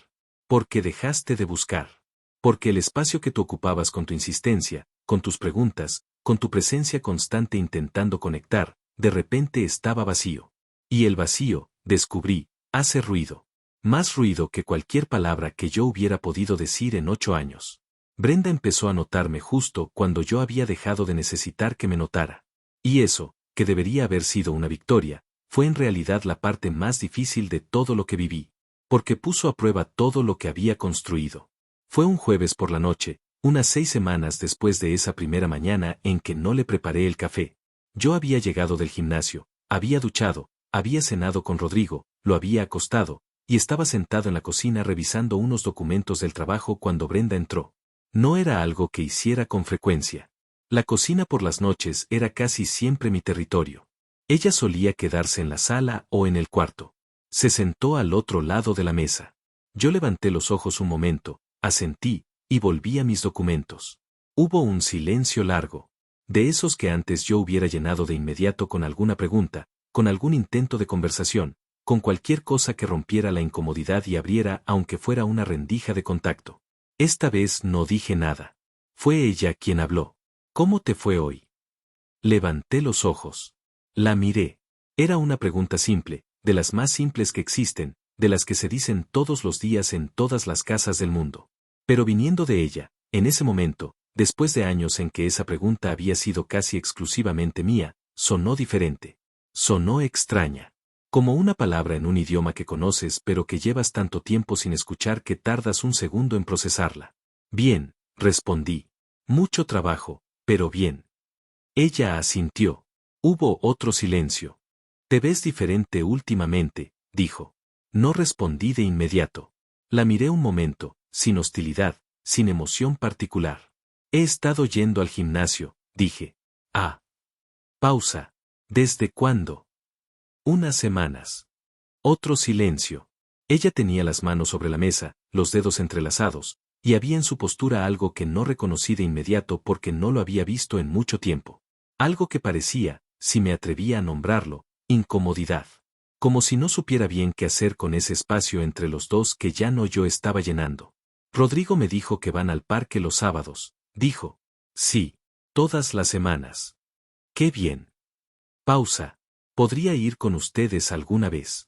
[SPEAKER 1] Porque dejaste de buscar. Porque el espacio que tú ocupabas con tu insistencia, con tus preguntas, con tu presencia constante intentando conectar, de repente estaba vacío. Y el vacío, descubrí, hace ruido. Más ruido que cualquier palabra que yo hubiera podido decir en 8 años. Brenda empezó a notarme justo cuando yo había dejado de necesitar que me notara. Y eso, que debería haber sido una victoria, fue en realidad la parte más difícil de todo lo que viví. Porque puso a prueba todo lo que había construido. Fue un jueves por la noche, unas 6 semanas después de esa primera mañana en que no le preparé el café. Yo había llegado del gimnasio, había duchado, había cenado con Rodrigo, lo había acostado, y estaba sentado en la cocina revisando unos documentos del trabajo cuando Brenda entró. No era algo que hiciera con frecuencia. La cocina por las noches era casi siempre mi territorio. Ella solía quedarse en la sala o en el cuarto. Se sentó al otro lado de la mesa. Yo levanté los ojos un momento, asentí, y volví a mis documentos. Hubo un silencio largo. De esos que antes yo hubiera llenado de inmediato con alguna pregunta, con algún intento de conversación, con cualquier cosa que rompiera la incomodidad y abriera aunque fuera una rendija de contacto. Esta vez no dije nada. Fue ella quien habló. ¿Cómo te fue hoy? Levanté los ojos. La miré. Era una pregunta simple, de las más simples que existen, de las que se dicen todos los días en todas las casas del mundo. Pero viniendo de ella, en ese momento, después de años en que esa pregunta había sido casi exclusivamente mía, sonó diferente. Sonó extraña. Como una palabra en un idioma que conoces pero que llevas tanto tiempo sin escuchar que tardas un segundo en procesarla. Bien, respondí. Mucho trabajo, pero bien. Ella asintió. Hubo otro silencio. Te ves diferente últimamente, dijo. No respondí de inmediato. La miré un momento, sin hostilidad, sin emoción particular. He estado yendo al gimnasio, dije. Ah. Pausa. ¿Desde cuándo? Unas semanas. Otro silencio. Ella tenía las manos sobre la mesa, los dedos entrelazados, y había en su postura algo que no reconocí de inmediato porque no lo había visto en mucho tiempo. Algo que parecía, si me atrevía a nombrarlo, incomodidad. Como si no supiera bien qué hacer con ese espacio entre los dos que ya no yo estaba llenando. Rodrigo me dijo que van al parque los sábados, dijo. Sí, todas las semanas. Qué bien. Pausa. ¿Podría ir con ustedes alguna vez?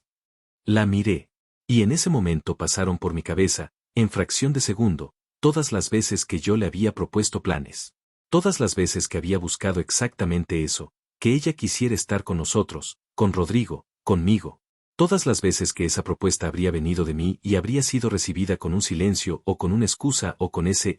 [SPEAKER 1] La miré. Y en ese momento pasaron por mi cabeza, en fracción de segundo, todas las veces que yo le había propuesto planes. Todas las veces que había buscado exactamente eso, que ella quisiera estar con nosotros, con Rodrigo, conmigo. Todas las veces que esa propuesta habría venido de mí y habría sido recibida con un silencio o con una excusa o con ese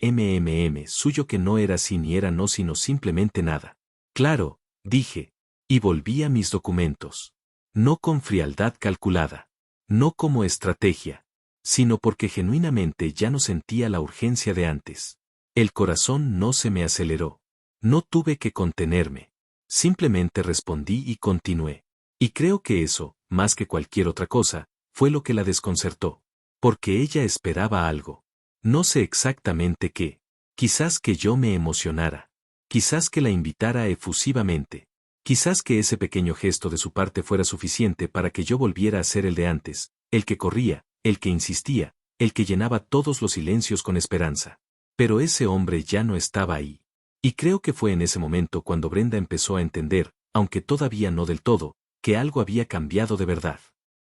[SPEAKER 1] suyo que no era sí ni era no sino simplemente nada. Claro, dije. Y volví a mis documentos. No con frialdad calculada. No como estrategia. Sino porque genuinamente ya no sentía la urgencia de antes. El corazón no se me aceleró. No tuve que contenerme. Simplemente respondí y continué. Y creo que eso, más que cualquier otra cosa, fue lo que la desconcertó. Porque ella esperaba algo. No sé exactamente qué. Quizás que yo me emocionara. Quizás que la invitara efusivamente. Quizás que ese pequeño gesto de su parte fuera suficiente para que yo volviera a ser el de antes, el que corría, el que insistía, el que llenaba todos los silencios con esperanza. Pero ese hombre ya no estaba ahí. Y creo que fue en ese momento cuando Brenda empezó a entender, aunque todavía no del todo, que algo había cambiado de verdad.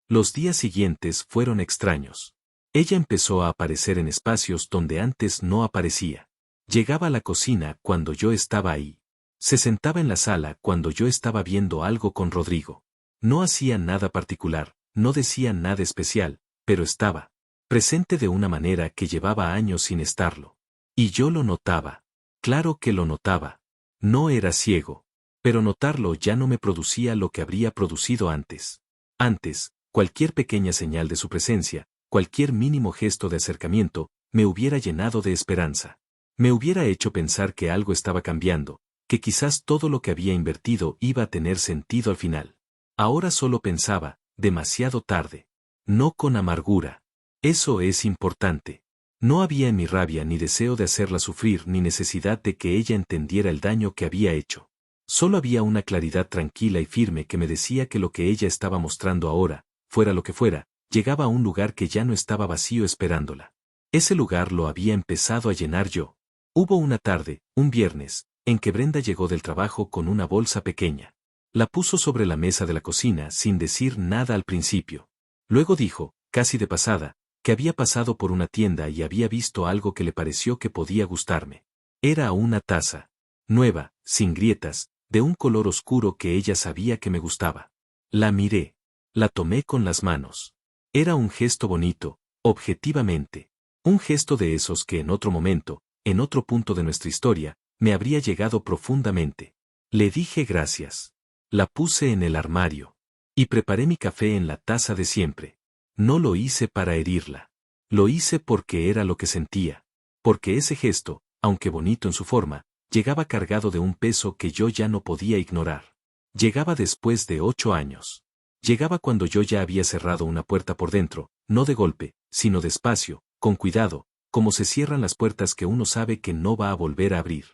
[SPEAKER 1] Los días siguientes fueron extraños. Ella empezó a aparecer en espacios donde antes no aparecía. Llegaba a la cocina cuando yo estaba ahí. Se sentaba en la sala cuando yo estaba viendo algo con Rodrigo. No hacía nada particular, no decía nada especial, pero estaba presente de una manera que llevaba años sin estarlo. Y yo lo notaba. Claro que lo notaba. No era ciego. Pero notarlo ya no me producía lo que habría producido antes. Antes, cualquier pequeña señal de su presencia, cualquier mínimo gesto de acercamiento, me hubiera llenado de esperanza. Me hubiera hecho pensar que algo estaba cambiando, que quizás todo lo que había invertido iba a tener sentido al final. Ahora solo pensaba, demasiado tarde. No con amargura. Eso es importante. No había en mi rabia ni deseo de hacerla sufrir ni necesidad de que ella entendiera el daño que había hecho. Solo había una claridad tranquila y firme que me decía que lo que ella estaba mostrando ahora, fuera lo que fuera, llegaba a un lugar que ya no estaba vacío esperándola. Ese lugar lo había empezado a llenar yo. Hubo una tarde, un viernes, en que Brenda llegó del trabajo con una bolsa pequeña. La puso sobre la mesa de la cocina sin decir nada al principio. Luego dijo, casi de pasada, que había pasado por una tienda y había visto algo que le pareció que podía gustarme. Era una taza. Nueva, sin grietas, de un color oscuro que ella sabía que me gustaba. La miré. La tomé con las manos. Era un gesto bonito, objetivamente. Un gesto de esos que en otro momento, en otro punto de nuestra historia, me habría llegado profundamente. Le dije gracias. La puse en el armario. Y preparé mi café en la taza de siempre. No lo hice para herirla. Lo hice porque era lo que sentía. Porque ese gesto, aunque bonito en su forma, llegaba cargado de un peso que yo ya no podía ignorar. Llegaba después de 8 años. Llegaba cuando yo ya había cerrado una puerta por dentro, no de golpe, sino despacio, con cuidado, como se cierran las puertas que uno sabe que no va a volver a abrir.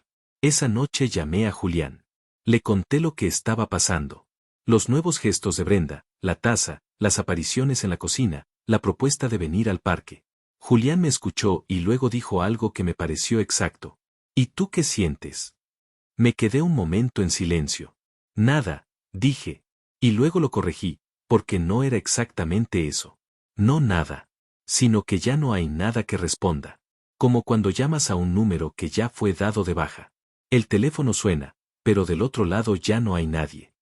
[SPEAKER 1] Esa noche llamé a Julián. Le conté lo que estaba pasando. Los nuevos gestos de Brenda, la taza, las apariciones en la cocina, la propuesta de venir al parque. Julián me escuchó y luego dijo algo que me pareció exacto. ¿Y tú qué sientes? Me quedé un momento en silencio. Nada, dije. Y luego lo corregí, porque no era exactamente eso. No nada. Sino que ya no hay nada que responda. Como cuando llamas a un número que ya fue dado de baja. El teléfono suena, pero del otro lado ya no hay nadie.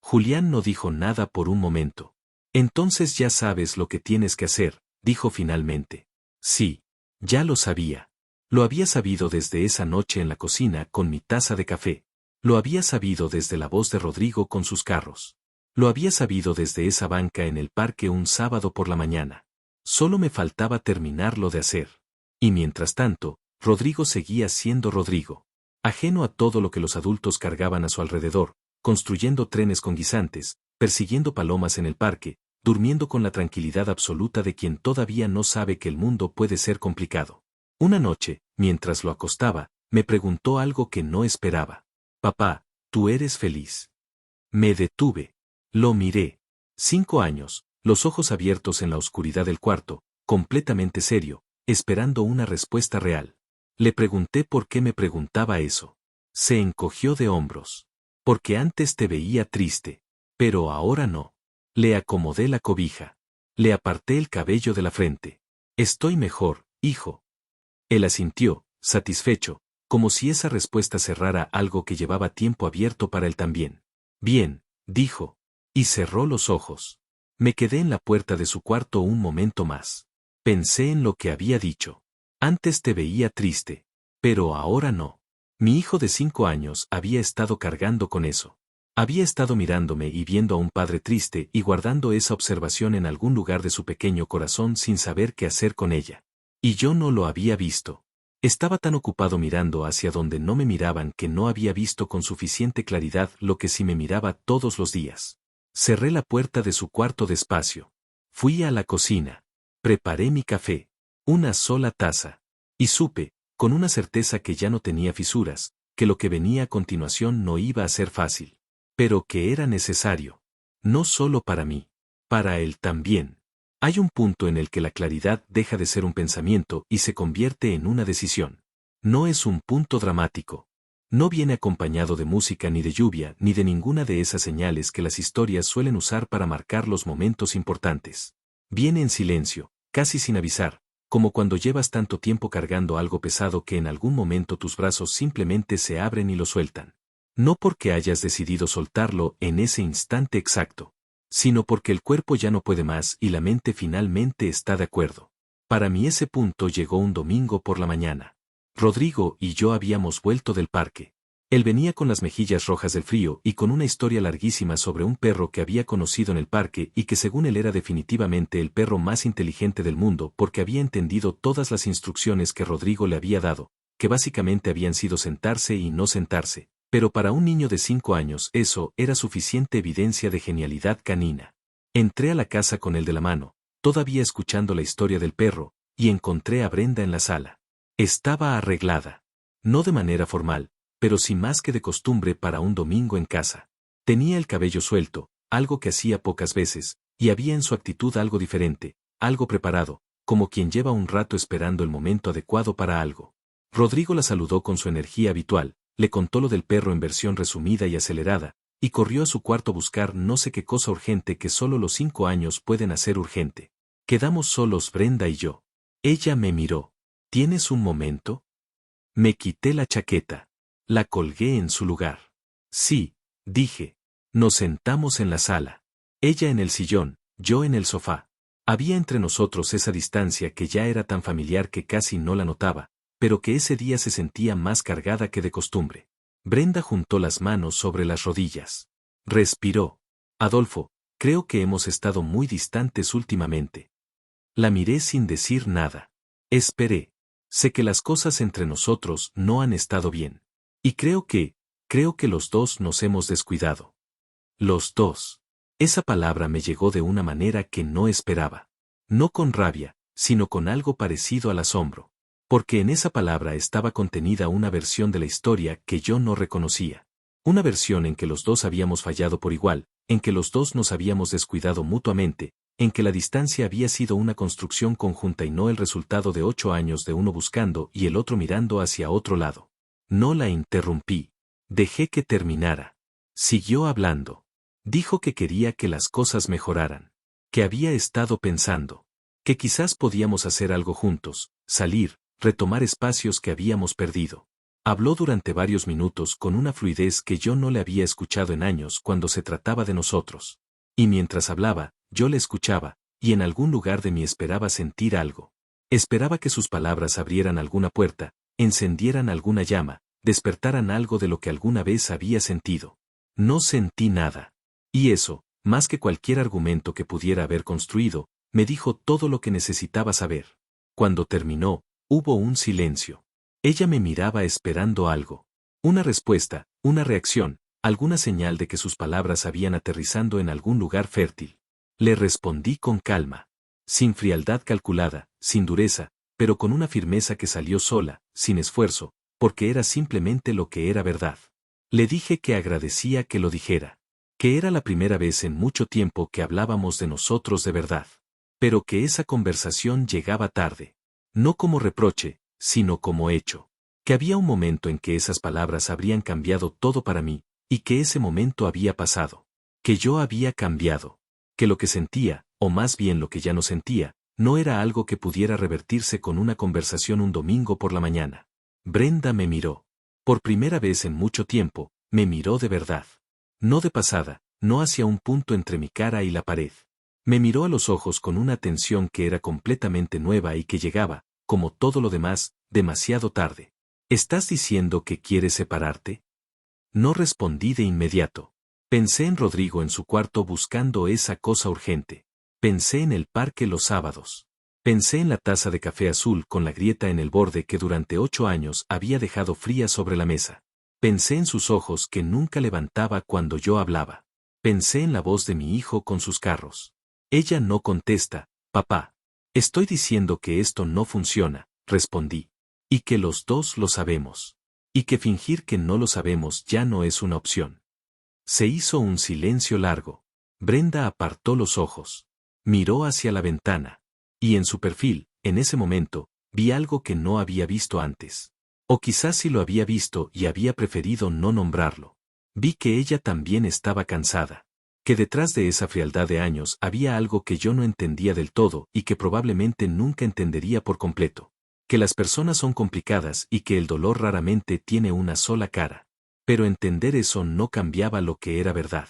[SPEAKER 1] Julián no dijo nada por un momento. Entonces ya sabes lo que tienes que hacer, dijo finalmente. Sí, ya lo sabía. Lo había sabido desde esa noche en la cocina con mi taza de café. Lo había sabido desde la voz de Rodrigo con sus carros. Lo había sabido desde esa banca en el parque un sábado por la mañana. Solo me faltaba terminarlo de hacer. Y mientras tanto, Rodrigo seguía siendo Rodrigo. Ajeno a todo lo que los adultos cargaban a su alrededor, construyendo trenes con guisantes, persiguiendo palomas en el parque, durmiendo con la tranquilidad absoluta de quien todavía no sabe que el mundo puede ser complicado. Una noche, mientras lo acostaba, me preguntó algo que no esperaba. Papá, ¿tú eres feliz? Me detuve. Lo miré. 5 años, los ojos abiertos en la oscuridad del cuarto, completamente serio, esperando una respuesta real. Le pregunté por qué me preguntaba eso. Se encogió de hombros. Porque antes te veía triste. Pero ahora no. Le acomodé la cobija. Le aparté el cabello de la frente. Estoy mejor, hijo. Él asintió, satisfecho, como si esa respuesta cerrara algo que llevaba tiempo abierto para él también. Bien, dijo. Y cerró los ojos. Me quedé en la puerta de su cuarto un momento más. Pensé en lo que había dicho. Antes te veía triste. Pero ahora no. Mi hijo de 5 años había estado cargando con eso. Había estado mirándome y viendo a un padre triste y guardando esa observación en algún lugar de su pequeño corazón sin saber qué hacer con ella. Y yo no lo había visto. Estaba tan ocupado mirando hacia donde no me miraban que no había visto con suficiente claridad lo que sí me miraba todos los días. Cerré la puerta de su cuarto despacio. Fui a la cocina. Preparé mi café. Una sola taza. Y supe, con una certeza que ya no tenía fisuras, que lo que venía a continuación no iba a ser fácil. Pero que era necesario. No solo para mí. Para él también. Hay un punto en el que la claridad deja de ser un pensamiento y se convierte en una decisión. No es un punto dramático. No viene acompañado de música ni de lluvia ni de ninguna de esas señales que las historias suelen usar para marcar los momentos importantes. Viene en silencio, casi sin avisar, como cuando llevas tanto tiempo cargando algo pesado que en algún momento tus brazos simplemente se abren y lo sueltan. No porque hayas decidido soltarlo en ese instante exacto, sino porque el cuerpo ya no puede más y la mente finalmente está de acuerdo. Para mí ese punto llegó un domingo por la mañana. Rodrigo y yo habíamos vuelto del parque. Él venía con las mejillas rojas del frío y con una historia larguísima sobre un perro que había conocido en el parque y que según él era definitivamente el perro más inteligente del mundo porque había entendido todas las instrucciones que Rodrigo le había dado, que básicamente habían sido sentarse y no sentarse. Pero para un niño de 5 años eso era suficiente evidencia de genialidad canina. Entré a la casa con él de la mano, todavía escuchando la historia del perro, y encontré a Brenda en la sala. Estaba arreglada. No de manera formal, pero sí más que de costumbre para un domingo en casa. Tenía el cabello suelto, algo que hacía pocas veces, y había en su actitud algo diferente, algo preparado, como quien lleva un rato esperando el momento adecuado para algo. Rodrigo la saludó con su energía habitual, le contó lo del perro en versión resumida y acelerada, y corrió a su cuarto a buscar no sé qué cosa urgente que solo los 5 años pueden hacer urgente. Quedamos solos Brenda y yo. Ella me miró. ¿Tienes un momento? Me quité la chaqueta. La colgué en su lugar. Sí, dije. Nos sentamos en la sala. Ella en el sillón, yo en el sofá. Había entre nosotros esa distancia que ya era tan familiar que casi no la notaba, pero que ese día se sentía más cargada que de costumbre. Brenda juntó las manos sobre las rodillas. Respiró. Adolfo, creo que hemos estado muy distantes últimamente. La miré sin decir nada. Esperé. Sé que las cosas entre nosotros no han estado bien. Y creo que los dos nos hemos descuidado. Los dos. Esa palabra me llegó de una manera que no esperaba. No con rabia, sino con algo parecido al asombro. Porque en esa palabra estaba contenida una versión de la historia que yo no reconocía. Una versión en que los dos habíamos fallado por igual, en que los dos nos habíamos descuidado mutuamente, en que la distancia había sido una construcción conjunta y no el resultado de 8 años de uno buscando y el otro mirando hacia otro lado. No la interrumpí. Dejé que terminara. Siguió hablando. Dijo que quería que las cosas mejoraran. Que había estado pensando. Que quizás podíamos hacer algo juntos, salir, retomar espacios que habíamos perdido. Habló durante varios minutos con una fluidez que yo no le había escuchado en años cuando se trataba de nosotros. Y mientras hablaba, yo le escuchaba, y en algún lugar de mí esperaba sentir algo. Esperaba que sus palabras abrieran alguna puerta, encendieran alguna llama, despertaran algo de lo que alguna vez había sentido. No sentí nada. Y eso, más que cualquier argumento que pudiera haber construido, me dijo todo lo que necesitaba saber. Cuando terminó, hubo un silencio. Ella me miraba esperando algo. Una respuesta, una reacción, alguna señal de que sus palabras habían aterrizando en algún lugar fértil. Le respondí con calma. Sin frialdad calculada, sin dureza, pero con una firmeza que salió sola, sin esfuerzo, porque era simplemente lo que era verdad. Le dije que agradecía que lo dijera. Que era la primera vez en mucho tiempo que hablábamos de nosotros de verdad. Pero que esa conversación llegaba tarde. No como reproche, sino como hecho. Que había un momento en que esas palabras habrían cambiado todo para mí, y que ese momento había pasado. Que yo había cambiado. Que lo que sentía, o más bien lo que ya no sentía, no era algo que pudiera revertirse con una conversación un domingo por la mañana. Brenda me miró. Por primera vez en mucho tiempo, me miró de verdad. No de pasada, no hacia un punto entre mi cara y la pared. Me miró a los ojos con una atención que era completamente nueva y que llegaba, como todo lo demás, demasiado tarde. ¿Estás diciendo que quieres separarte? No respondí de inmediato. Pensé en Rodrigo en su cuarto buscando esa cosa urgente. Pensé en el parque los sábados. Pensé en la taza de café azul con la grieta en el borde que durante 8 años había dejado fría sobre la mesa. Pensé en sus ojos que nunca levantaba cuando yo hablaba. Pensé en la voz de mi hijo con sus carros. Ella no contesta, papá. Estoy diciendo que esto no funciona, respondí. Y que los dos lo sabemos. Y que fingir que no lo sabemos ya no es una opción. Se hizo un silencio largo. Brenda apartó los ojos. Miró hacia la ventana. Y en su perfil, en ese momento, vi algo que no había visto antes. O quizás sí lo había visto y había preferido no nombrarlo. Vi que ella también estaba cansada. Que detrás de esa frialdad de años había algo que yo no entendía del todo y que probablemente nunca entendería por completo. Que las personas son complicadas y que el dolor raramente tiene una sola cara. Pero entender eso no cambiaba lo que era verdad.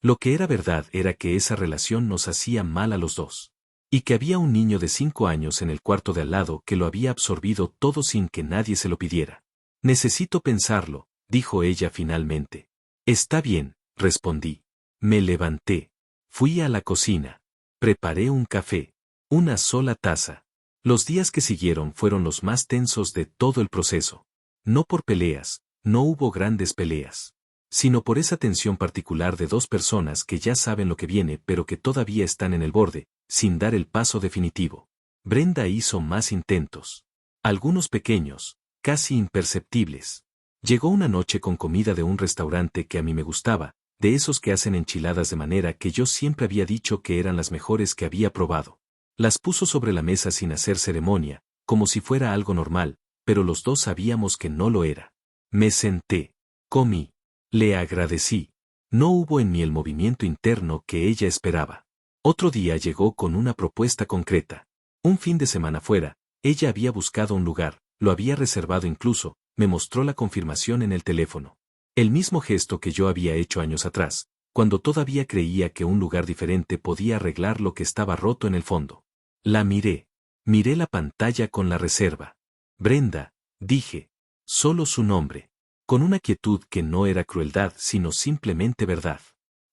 [SPEAKER 1] Lo que era verdad era que esa relación nos hacía mal a los dos. Y que había un niño de 5 años en el cuarto de al lado que lo había absorbido todo sin que nadie se lo pidiera. Necesito pensarlo, dijo ella finalmente. Está bien, respondí. Me levanté. Fui a la cocina. Preparé un café. Una sola taza. Los días que siguieron fueron los más tensos de todo el proceso. No por peleas, no hubo grandes peleas. Sino por esa tensión particular de dos personas que ya saben lo que viene pero que todavía están en el borde, sin dar el paso definitivo. Brenda hizo más intentos. Algunos pequeños, casi imperceptibles. Llegó una noche con comida de un restaurante que a mí me gustaba, de esos que hacen enchiladas de manera que yo siempre había dicho que eran las mejores que había probado. Las puso sobre la mesa sin hacer ceremonia, como si fuera algo normal, pero los dos sabíamos que no lo era. Me senté. Comí. Le agradecí. No hubo en mí el movimiento interno que ella esperaba. Otro día llegó con una propuesta concreta. Un fin de semana fuera, ella había buscado un lugar, lo había reservado incluso, me mostró la confirmación en el teléfono. El mismo gesto que yo había hecho años atrás, cuando todavía creía que un lugar diferente podía arreglar lo que estaba roto en el fondo. La miré. Miré la pantalla con la reserva. Brenda, dije. Solo su nombre. Con una quietud que no era crueldad sino simplemente verdad.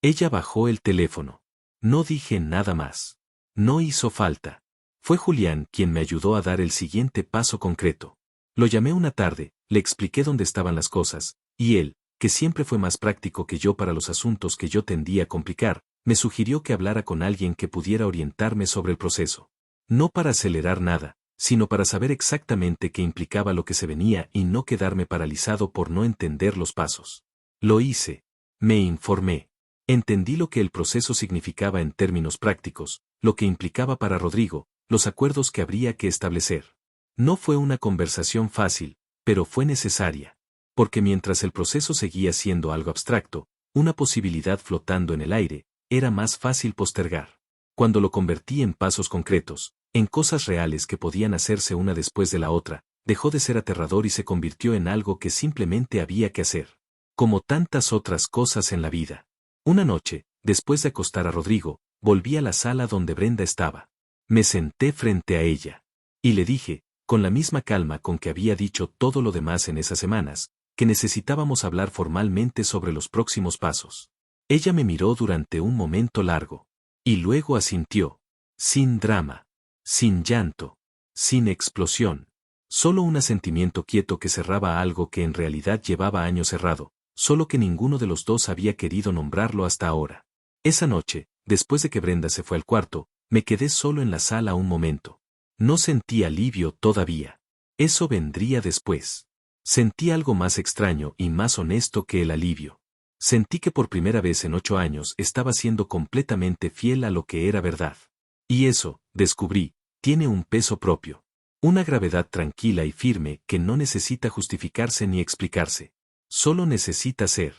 [SPEAKER 1] Ella bajó el teléfono. No dije nada más. No hizo falta. Fue Julián quien me ayudó a dar el siguiente paso concreto. Lo llamé una tarde, le expliqué dónde estaban las cosas, y él, que siempre fue más práctico que yo para los asuntos que yo tendía a complicar, me sugirió que hablara con alguien que pudiera orientarme sobre el proceso. No para acelerar nada, sino para saber exactamente qué implicaba lo que se venía y no quedarme paralizado por no entender los pasos. Lo hice. Me informé. Entendí lo que el proceso significaba en términos prácticos, lo que implicaba para Rodrigo, los acuerdos que habría que establecer. No fue una conversación fácil, pero fue necesaria. Porque mientras el proceso seguía siendo algo abstracto, una posibilidad flotando en el aire, era más fácil postergar. Cuando lo convertí en pasos concretos, en cosas reales que podían hacerse una después de la otra, dejó de ser aterrador y se convirtió en algo que simplemente había que hacer. Como tantas otras cosas en la vida. Una noche, después de acostar a Rodrigo, volví a la sala donde Brenda estaba. Me senté frente a ella. Y le dije, con la misma calma con que había dicho todo lo demás en esas semanas, que necesitábamos hablar formalmente sobre los próximos pasos. Ella me miró durante un momento largo. Y luego asintió. Sin drama. Sin llanto. Sin explosión. Solo un asentimiento quieto que cerraba algo que en realidad llevaba años cerrado, solo que ninguno de los dos había querido nombrarlo hasta ahora. Esa noche, después de que Brenda se fue al cuarto, me quedé solo en la sala un momento. No sentí alivio todavía. Eso vendría después. Sentí algo más extraño y más honesto que el alivio. Sentí que por primera vez en 8 años estaba siendo completamente fiel a lo que era verdad. Y eso, descubrí, tiene un peso propio. Una gravedad tranquila y firme que no necesita justificarse ni explicarse. Solo necesita ser.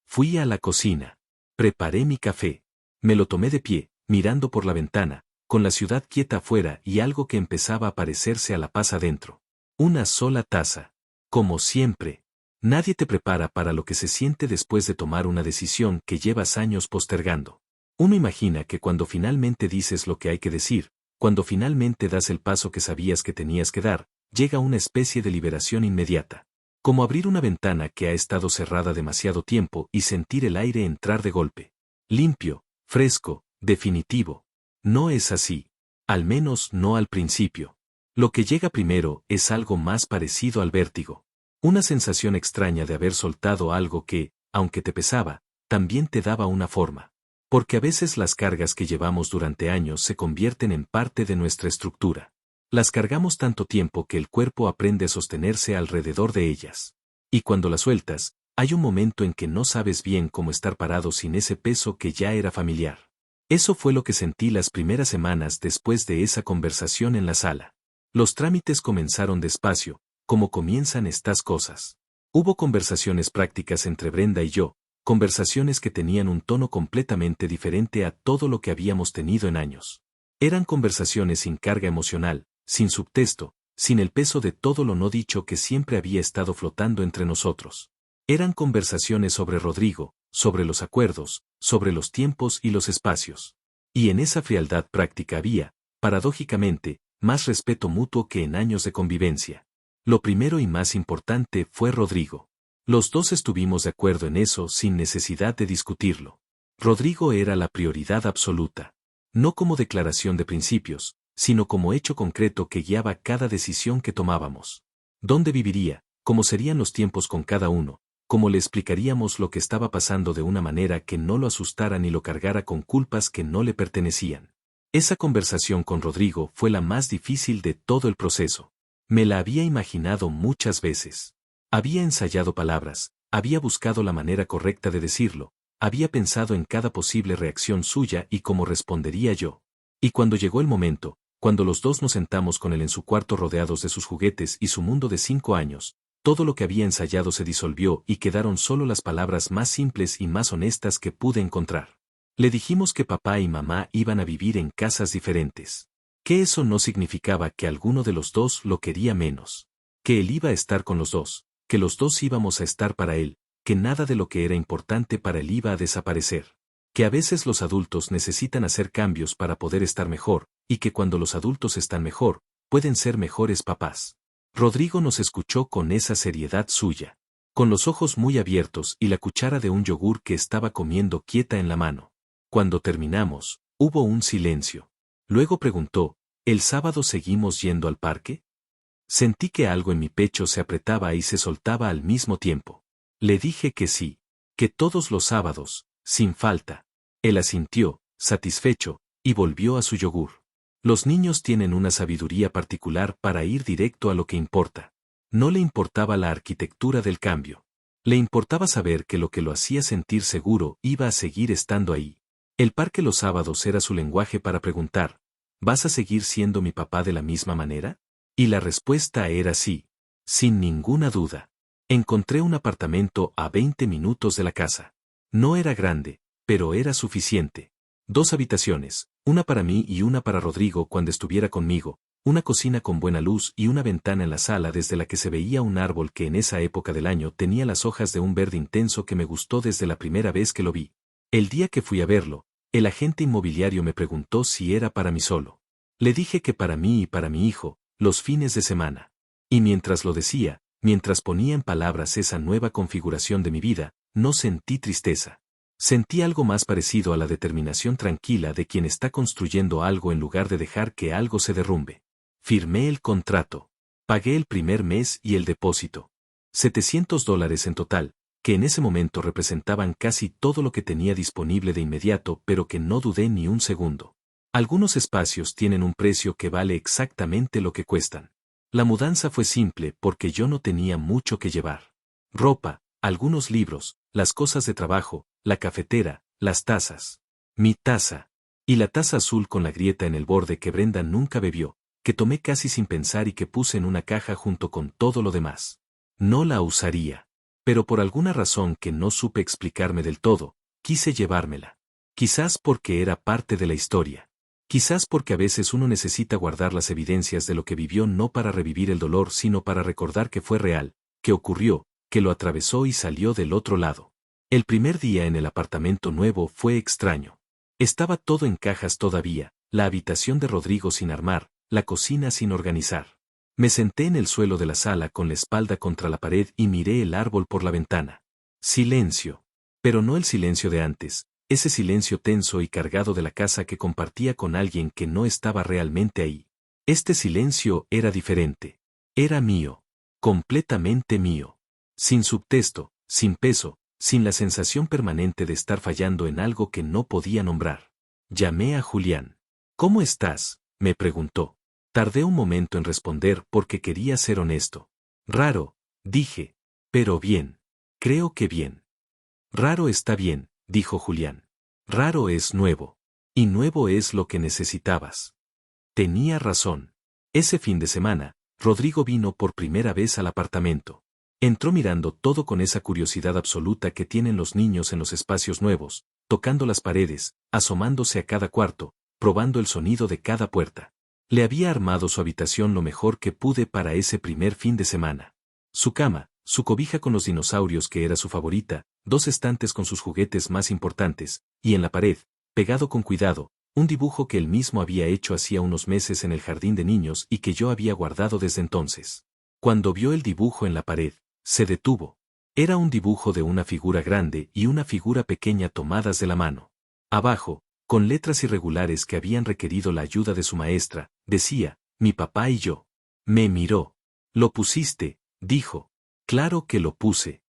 [SPEAKER 1] Fui a la cocina. Preparé mi café. Me lo tomé de pie, mirando por la ventana, con la ciudad quieta afuera y algo que empezaba a parecerse a la paz adentro. Una sola taza. Como siempre. Nadie te prepara para lo que se siente después de tomar una decisión que llevas años postergando. Uno imagina que cuando finalmente dices lo que hay que decir, cuando finalmente das el paso que sabías que tenías que dar, llega una especie de liberación inmediata. Como abrir una ventana que ha estado cerrada demasiado tiempo y sentir el aire entrar de golpe. Limpio, fresco, definitivo. No es así. Al menos no al principio. Lo que llega primero es algo más parecido al vértigo. Una sensación extraña de haber soltado algo que, aunque te pesaba, también te daba una forma. Porque a veces las cargas que llevamos durante años se convierten en parte de nuestra estructura. Las cargamos tanto tiempo que el cuerpo aprende a sostenerse alrededor de ellas. Y cuando las sueltas, hay un momento en que no sabes bien cómo estar parado sin ese peso que ya era familiar. Eso fue lo que sentí las primeras semanas después de esa conversación en la sala. Los trámites comenzaron despacio, como comienzan estas cosas. Hubo conversaciones prácticas entre Brenda y yo, conversaciones que tenían un tono completamente diferente a todo lo que habíamos tenido en años. Eran conversaciones sin carga emocional, sin subtexto, sin el peso de todo lo no dicho que siempre había estado flotando entre nosotros. Eran conversaciones sobre Rodrigo, sobre los acuerdos, sobre los tiempos y los espacios. Y en esa frialdad práctica había, paradójicamente, más respeto mutuo que en años de convivencia. Lo primero y más importante fue Rodrigo. Los dos estuvimos de acuerdo en eso sin necesidad de discutirlo. Rodrigo era la prioridad absoluta. No como declaración de principios, sino como hecho concreto que guiaba cada decisión que tomábamos. ¿Dónde viviría? ¿Cómo serían los tiempos con cada uno? ¿Cómo le explicaríamos lo que estaba pasando de una manera que no lo asustara ni lo cargara con culpas que no le pertenecían? Esa conversación con Rodrigo fue la más difícil de todo el proceso. Me la había imaginado muchas veces. Había ensayado palabras, había buscado la manera correcta de decirlo, había pensado en cada posible reacción suya y cómo respondería yo. Y cuando llegó el momento, cuando los dos nos sentamos con él en su cuarto rodeados de sus juguetes y su mundo de 5 años, todo lo que había ensayado se disolvió y quedaron solo las palabras más simples y más honestas que pude encontrar. Le dijimos que papá y mamá iban a vivir en casas diferentes. Que eso no significaba que alguno de los dos lo quería menos. Que él iba a estar con los dos, que los dos íbamos a estar para él, que nada de lo que era importante para él iba a desaparecer. Que a veces los adultos necesitan hacer cambios para poder estar mejor, y que cuando los adultos están mejor, pueden ser mejores papás. Rodrigo nos escuchó con esa seriedad suya, con los ojos muy abiertos y la cuchara de un yogur que estaba comiendo quieta en la mano. Cuando terminamos, hubo un silencio. Luego preguntó, ¿el sábado seguimos yendo al parque? Sentí que algo en mi pecho se apretaba y se soltaba al mismo tiempo. Le dije que sí, que todos los sábados, sin falta. Él asintió, satisfecho, y volvió a su yogur. Los niños tienen una sabiduría particular para ir directo a lo que importa. No le importaba la arquitectura del cambio. Le importaba saber que lo hacía sentir seguro iba a seguir estando ahí. El parque los sábados era su lenguaje para preguntar, ¿vas a seguir siendo mi papá de la misma manera? Y la respuesta era sí, sin ninguna duda. Encontré un apartamento a 20 minutos de la casa. No era grande, pero era suficiente. 2 habitaciones, una para mí y una para Rodrigo cuando estuviera conmigo, una cocina con buena luz y una ventana en la sala desde la que se veía un árbol que en esa época del año tenía las hojas de un verde intenso que me gustó desde la primera vez que lo vi. El día que fui a verlo, el agente inmobiliario me preguntó si era para mí solo. Le dije que para mí y para mi hijo, los fines de semana. Y mientras lo decía, mientras ponía en palabras esa nueva configuración de mi vida, no sentí tristeza. Sentí algo más parecido a la determinación tranquila de quien está construyendo algo en lugar de dejar que algo se derrumbe. Firmé el contrato. Pagué el primer mes y el depósito. $700 en total, que en ese momento representaban casi todo lo que tenía disponible de inmediato, pero que no dudé ni un segundo. Algunos espacios tienen un precio que vale exactamente lo que cuestan. La mudanza fue simple porque yo no tenía mucho que llevar. Ropa, algunos libros, las cosas de trabajo, la cafetera, las tazas. Mi taza. Y la taza azul con la grieta en el borde que Brenda nunca bebió, que tomé casi sin pensar y que puse en una caja junto con todo lo demás. No la usaría. Pero por alguna razón que no supe explicarme del todo, quise llevármela. Quizás porque era parte de la historia. Quizás porque a veces uno necesita guardar las evidencias de lo que vivió no para revivir el dolor sino para recordar que fue real, que ocurrió, que lo atravesó y salió del otro lado. El primer día en el apartamento nuevo fue extraño. Estaba todo en cajas todavía, la habitación de Rodrigo sin armar, la cocina sin organizar. Me senté en el suelo de la sala con la espalda contra la pared y miré el árbol por la ventana. Silencio. Pero no el silencio de antes, ese silencio tenso y cargado de la casa que compartía con alguien que no estaba realmente ahí. Este silencio era diferente. Era mío. Completamente mío. Sin subtexto, sin peso, sin la sensación permanente de estar fallando en algo que no podía nombrar. Llamé a Julián. ¿Cómo estás?, me preguntó. Tardé un momento en responder porque quería ser honesto. Raro, dije. Pero bien. Creo que bien. Raro está bien, dijo Julián. Raro es nuevo. Y nuevo es lo que necesitabas. Tenía razón. Ese fin de semana, Rodrigo vino por primera vez al apartamento. Entró mirando todo con esa curiosidad absoluta que tienen los niños en los espacios nuevos, tocando las paredes, asomándose a cada cuarto, probando el sonido de cada puerta. Le había armado su habitación lo mejor que pude para ese primer fin de semana. Su cama, su cobija con los dinosaurios que era su favorita, 2 estantes con sus juguetes más importantes, y en la pared, pegado con cuidado, un dibujo que él mismo había hecho hacía unos meses en el jardín de niños y que yo había guardado desde entonces. Cuando vio el dibujo en la pared, se detuvo. Era un dibujo de una figura grande y una figura pequeña tomadas de la mano. Abajo, con letras irregulares que habían requerido la ayuda de su maestra, decía, mi papá y yo. Me miró. ¿Lo pusiste?, dijo. Claro que lo puse.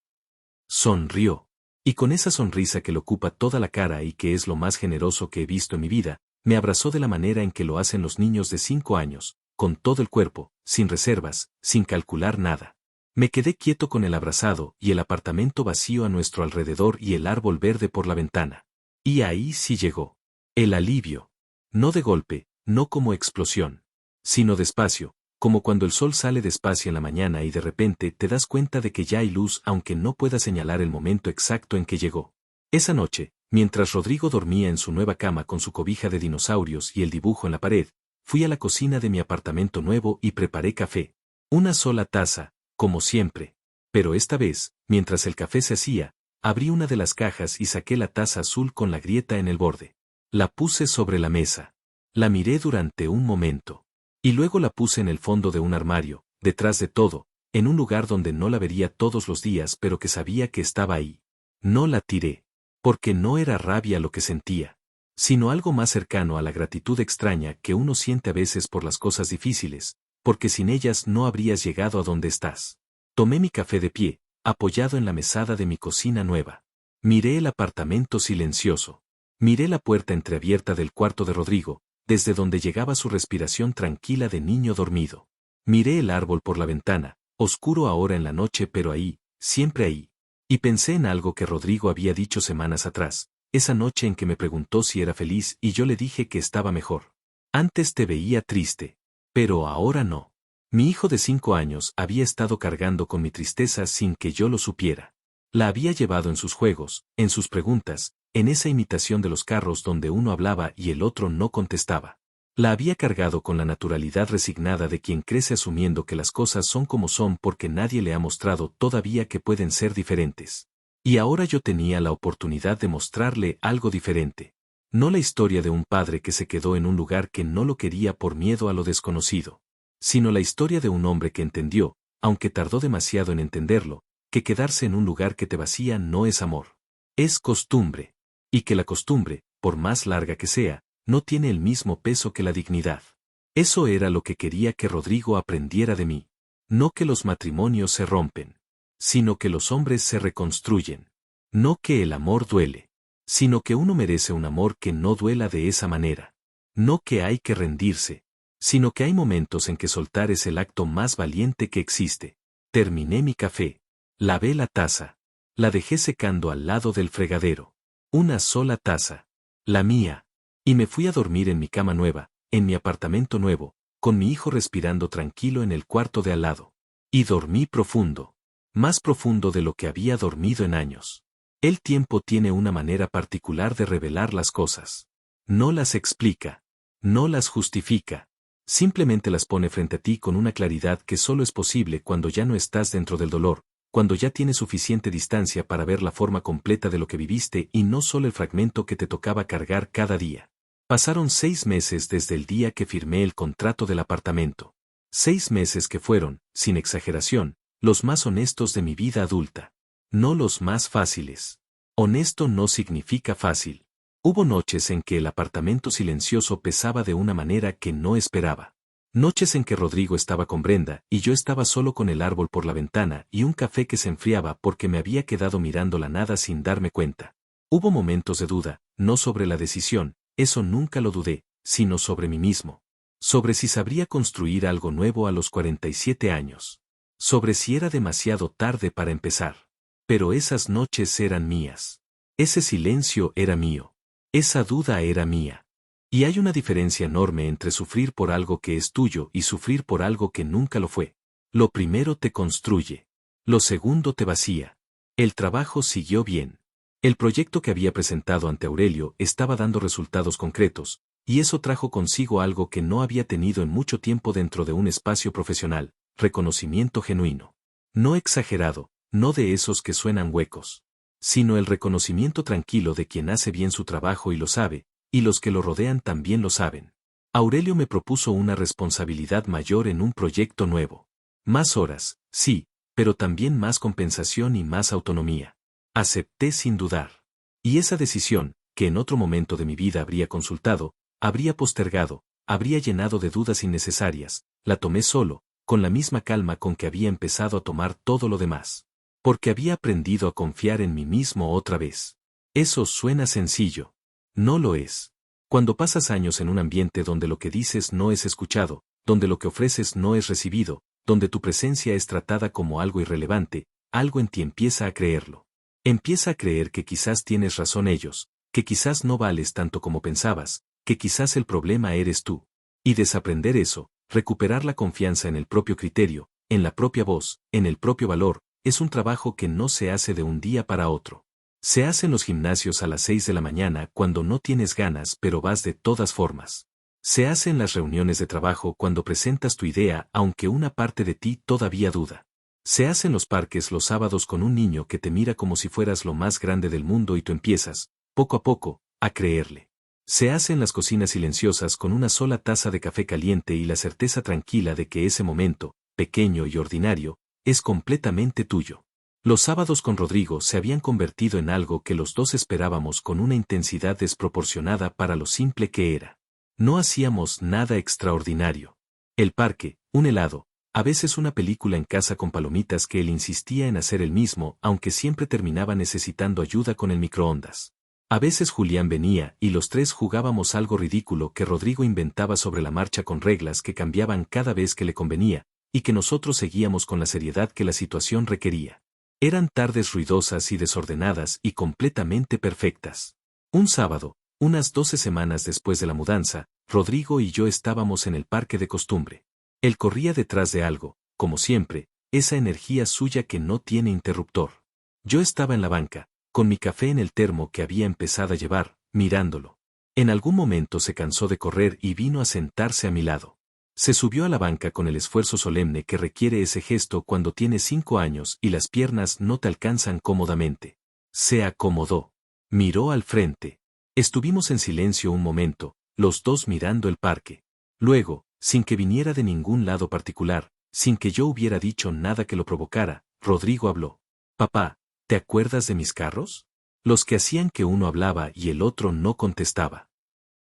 [SPEAKER 1] Sonrió. Y con esa sonrisa que le ocupa toda la cara y que es lo más generoso que he visto en mi vida, me abrazó de la manera en que lo hacen los niños de 5 años, con todo el cuerpo, sin reservas, sin calcular nada. Me quedé quieto con el abrazado y el apartamento vacío a nuestro alrededor y el árbol verde por la ventana. Y ahí sí llegó. El alivio. No de golpe, no como explosión. Sino despacio, como cuando el sol sale despacio en la mañana y de repente te das cuenta de que ya hay luz aunque no puedas señalar el momento exacto en que llegó. Esa noche, mientras Rodrigo dormía en su nueva cama con su cobija de dinosaurios y el dibujo en la pared, fui a la cocina de mi apartamento nuevo y preparé café. Una sola taza, como siempre. Pero esta vez, mientras el café se hacía, abrí una de las cajas y saqué la taza azul con la grieta en el borde. La puse sobre la mesa. La miré durante un momento. Y luego la puse en el fondo de un armario, detrás de todo, en un lugar donde no la vería todos los días pero que sabía que estaba ahí. No la tiré. Porque no era rabia lo que sentía, sino algo más cercano a la gratitud extraña que uno siente a veces por las cosas difíciles, porque sin ellas no habrías llegado a donde estás. Tomé mi café de pie, apoyado en la mesada de mi cocina nueva. Miré el apartamento silencioso. Miré la puerta entreabierta del cuarto de Rodrigo, desde donde llegaba su respiración tranquila de niño dormido. Miré el árbol por la ventana, oscuro ahora en la noche pero ahí, siempre ahí. Y pensé en algo que Rodrigo había dicho semanas atrás, esa noche en que me preguntó si era feliz y yo le dije que estaba mejor. Antes te veía triste, pero ahora no. Mi hijo de 5 años había estado cargando con mi tristeza sin que yo lo supiera. La había llevado en sus juegos, en sus preguntas, en esa imitación de los carros donde uno hablaba y el otro no contestaba. La había cargado con la naturalidad resignada de quien crece asumiendo que las cosas son como son porque nadie le ha mostrado todavía que pueden ser diferentes. Y ahora yo tenía la oportunidad de mostrarle algo diferente. No la historia de un padre que se quedó en un lugar que no lo quería por miedo a lo desconocido, sino la historia de un hombre que entendió, aunque tardó demasiado en entenderlo, que quedarse en un lugar que te vacía no es amor. Es costumbre. Y que la costumbre, por más larga que sea, no tiene el mismo peso que la dignidad. Eso era lo que quería que Rodrigo aprendiera de mí. No que los matrimonios se rompen, sino que los hombres se reconstruyen. No que el amor duele, sino que uno merece un amor que no duela de esa manera. No que hay que rendirse, sino que hay momentos en que soltar es el acto más valiente que existe. Terminé mi café. Lavé la taza. La dejé secando al lado del fregadero. Una sola taza. La mía. Y me fui a dormir en mi cama nueva, en mi apartamento nuevo, con mi hijo respirando tranquilo en el cuarto de al lado. Y dormí profundo. Más profundo de lo que había dormido en años. El tiempo tiene una manera particular de revelar las cosas. No las explica. No las justifica. Simplemente las pone frente a ti con una claridad que solo es posible cuando ya no estás dentro del dolor, cuando ya tienes suficiente distancia para ver la forma completa de lo que viviste y no solo el fragmento que te tocaba cargar cada día. Pasaron 6 meses desde el día que firmé el contrato del apartamento. 6 meses que fueron, sin exageración, los más honestos de mi vida adulta. No los más fáciles. Honesto no significa fácil. Hubo noches en que el apartamento silencioso pesaba de una manera que no esperaba. Noches en que Rodrigo estaba con Brenda y yo estaba solo con el árbol por la ventana y un café que se enfriaba porque me había quedado mirando la nada sin darme cuenta. Hubo momentos de duda, no sobre la decisión, eso nunca lo dudé, sino sobre mí mismo. Sobre si sabría construir algo nuevo a los 47 años. Sobre si era demasiado tarde para empezar. Pero esas noches eran mías. Ese silencio era mío. Esa duda era mía. Y hay una diferencia enorme entre sufrir por algo que es tuyo y sufrir por algo que nunca lo fue. Lo primero te construye. Lo segundo te vacía. El trabajo siguió bien. El proyecto que había presentado ante Aurelio estaba dando resultados concretos, y eso trajo consigo algo que no había tenido en mucho tiempo dentro de un espacio profesional, reconocimiento genuino. No exagerado, no de esos que suenan huecos, sino el reconocimiento tranquilo de quien hace bien su trabajo y lo sabe, y los que lo rodean también lo saben. Aurelio me propuso una responsabilidad mayor en un proyecto nuevo. Más horas, sí, pero también más compensación y más autonomía. Acepté sin dudar. Y esa decisión, que en otro momento de mi vida habría consultado, habría postergado, habría llenado de dudas innecesarias, la tomé solo, con la misma calma con que había empezado a tomar todo lo demás. Porque había aprendido a confiar en mí mismo otra vez. Eso suena sencillo. No lo es. Cuando pasas años en un ambiente donde lo que dices no es escuchado, donde lo que ofreces no es recibido, donde tu presencia es tratada como algo irrelevante, algo en ti empieza a creerlo. Empieza a creer que quizás tienes razón ellos, que quizás no vales tanto como pensabas, que quizás el problema eres tú. Y desaprender eso, recuperar la confianza en el propio criterio, en la propia voz, en el propio valor, es un trabajo que no se hace de un día para otro. Se hace en los gimnasios a las 6 de la mañana cuando no tienes ganas pero vas de todas formas. Se hace en las reuniones de trabajo cuando presentas tu idea aunque una parte de ti todavía duda. Se hace en los parques los sábados con un niño que te mira como si fueras lo más grande del mundo y tú empiezas, poco a poco, a creerle. Se hace en las cocinas silenciosas con una sola taza de café caliente y la certeza tranquila de que ese momento, pequeño y ordinario, es completamente tuyo. Los sábados con Rodrigo se habían convertido en algo que los dos esperábamos con una intensidad desproporcionada para lo simple que era. No hacíamos nada extraordinario. El parque, un helado, a veces una película en casa con palomitas que él insistía en hacer él mismo aunque siempre terminaba necesitando ayuda con el microondas. A veces Julián venía y los tres jugábamos algo ridículo que Rodrigo inventaba sobre la marcha con reglas que cambiaban cada vez que le convenía, y que nosotros seguíamos con la seriedad que la situación requería. Eran tardes ruidosas y desordenadas y completamente perfectas. Un sábado, unas 12 semanas después de la mudanza, Rodrigo y yo estábamos en el parque de costumbre. Él corría detrás de algo, como siempre, esa energía suya que no tiene interruptor. Yo estaba en la banca, con mi café en el termo que había empezado a llevar, mirándolo. En algún momento se cansó de correr y vino a sentarse a mi lado. Se subió a la banca con el esfuerzo solemne que requiere ese gesto cuando tienes 5 años y las piernas no te alcanzan cómodamente. Se acomodó. Miró al frente. Estuvimos en silencio un momento, los dos mirando el parque. Luego, sin que viniera de ningún lado particular, sin que yo hubiera dicho nada que lo provocara, Rodrigo habló. Papá, ¿te acuerdas de mis carros? Los que hacían que uno hablaba y el otro no contestaba.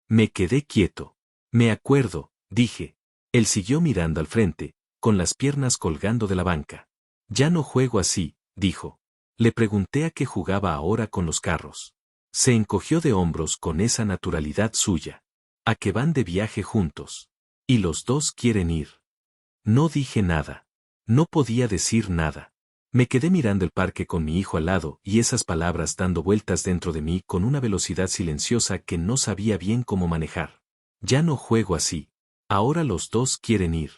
[SPEAKER 1] Me quedé quieto. Me acuerdo, dije. Él siguió mirando al frente, con las piernas colgando de la banca. Ya no juego así, dijo. Le pregunté a qué jugaba ahora con los carros. Se encogió de hombros con esa naturalidad suya. A que van de viaje juntos. Y los dos quieren ir. No dije nada. No podía decir nada. Me quedé mirando el parque con mi hijo al lado y esas palabras dando vueltas dentro de mí con una velocidad silenciosa que no sabía bien cómo manejar. Ya no juego así. Ahora los dos quieren ir.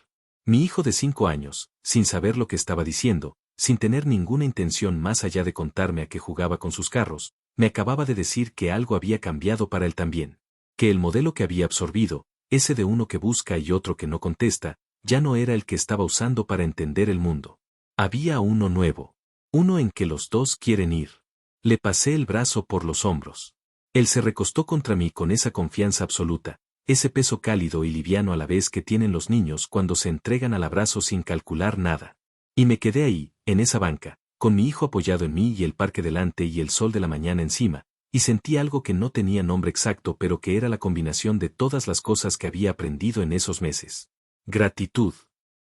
[SPEAKER 1] Mi hijo de 5 años, sin saber lo que estaba diciendo, sin tener ninguna intención más allá de contarme a qué jugaba con sus carros, me acababa de decir que algo había cambiado para él también. Que el modelo que había absorbido, ese de uno que busca y otro que no contesta, ya no era el que estaba usando para entender el mundo. Había uno nuevo. Uno en que los dos quieren ir. Le pasé el brazo por los hombros. Él se recostó contra mí con esa confianza absoluta, ese peso cálido y liviano a la vez que tienen los niños cuando se entregan al abrazo sin calcular nada. Y me quedé ahí, en esa banca, con mi hijo apoyado en mí y el parque delante y el sol de la mañana encima, y sentí algo que no tenía nombre exacto pero que era la combinación de todas las cosas que había aprendido en esos meses. Gratitud.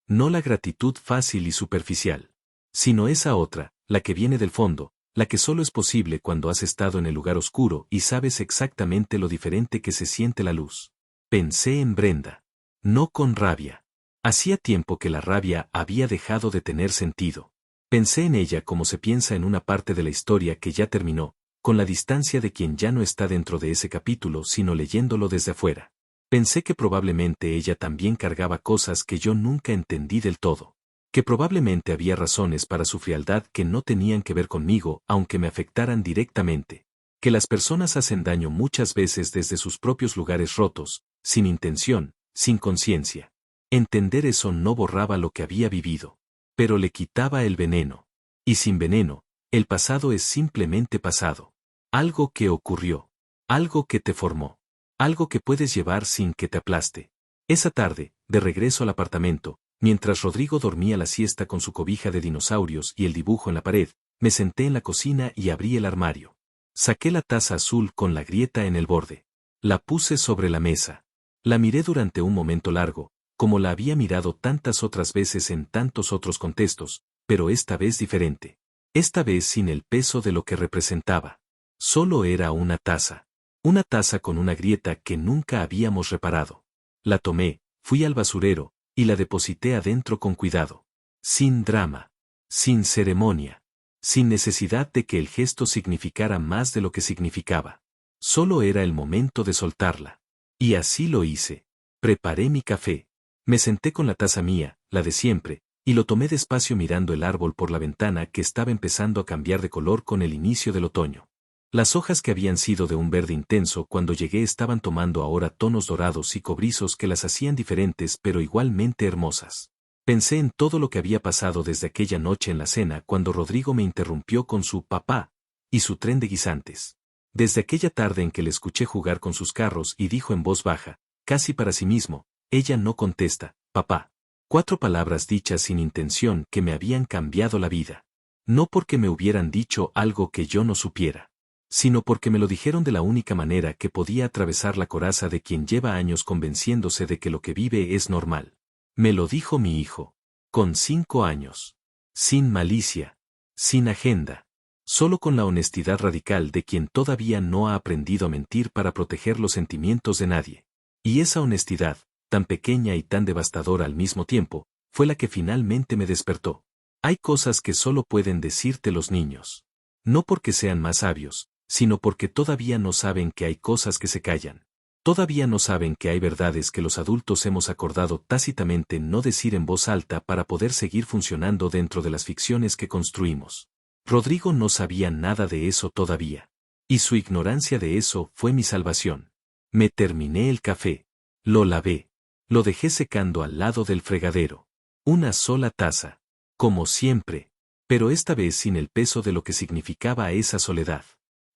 [SPEAKER 1] No la gratitud fácil y superficial, sino esa otra, la que viene del fondo, la que solo es posible cuando has estado en el lugar oscuro y sabes exactamente lo diferente que se siente la luz. Pensé en Brenda. No con rabia. Hacía tiempo que la rabia había dejado de tener sentido. Pensé en ella como se piensa en una parte de la historia que ya terminó, con la distancia de quien ya no está dentro de ese capítulo sino leyéndolo desde afuera. Pensé que probablemente ella también cargaba cosas que yo nunca entendí del todo. Que probablemente había razones para su frialdad que no tenían que ver conmigo aunque me afectaran directamente. Que las personas hacen daño muchas veces desde sus propios lugares rotos, sin intención, sin conciencia. Entender eso no borraba lo que había vivido. Pero le quitaba el veneno. Y sin veneno, el pasado es simplemente pasado. Algo que ocurrió. Algo que te formó. Algo que puedes llevar sin que te aplaste. Esa tarde, de regreso al apartamento, mientras Rodrigo dormía la siesta con su cobija de dinosaurios y el dibujo en la pared, me senté en la cocina y abrí el armario. Saqué la taza azul con la grieta en el borde. La puse sobre la mesa. La miré durante un momento largo, como la había mirado tantas otras veces en tantos otros contextos, pero esta vez diferente. Esta vez sin el peso de lo que representaba. Solo era una taza. Una taza con una grieta que nunca habíamos reparado. La tomé, fui al basurero, y la deposité adentro con cuidado. Sin drama. Sin ceremonia. Sin necesidad de que el gesto significara más de lo que significaba. Solo era el momento de soltarla. Y así lo hice. Preparé mi café. Me senté con la taza mía, la de siempre, y lo tomé despacio mirando el árbol por la ventana que estaba empezando a cambiar de color con el inicio del otoño. Las hojas que habían sido de un verde intenso cuando llegué estaban tomando ahora tonos dorados y cobrizos que las hacían diferentes pero igualmente hermosas. Pensé en todo lo que había pasado desde aquella noche en la cena cuando Rodrigo me interrumpió con su papá y su tren de guisantes. Desde aquella tarde en que le escuché jugar con sus carros y dijo en voz baja, casi para sí mismo, ella no contesta, papá. 4 palabras dichas sin intención que me habían cambiado la vida. No porque me hubieran dicho algo que yo no supiera, sino porque me lo dijeron de la única manera que podía atravesar la coraza de quien lleva años convenciéndose de que lo que vive es normal. Me lo dijo mi hijo. Con 5 años. Sin malicia. Sin agenda. Solo con la honestidad radical de quien todavía no ha aprendido a mentir para proteger los sentimientos de nadie. Y esa honestidad, tan pequeña y tan devastadora al mismo tiempo, fue la que finalmente me despertó. Hay cosas que solo pueden decirte los niños. No porque sean más sabios, sino porque todavía no saben que hay cosas que se callan. Todavía no saben que hay verdades que los adultos hemos acordado tácitamente no decir en voz alta para poder seguir funcionando dentro de las ficciones que construimos. Rodrigo no sabía nada de eso todavía. Y su ignorancia de eso fue mi salvación. Me terminé el café. Lo lavé. Lo dejé secando al lado del fregadero. Una sola taza. Como siempre. Pero esta vez sin el peso de lo que significaba esa soledad.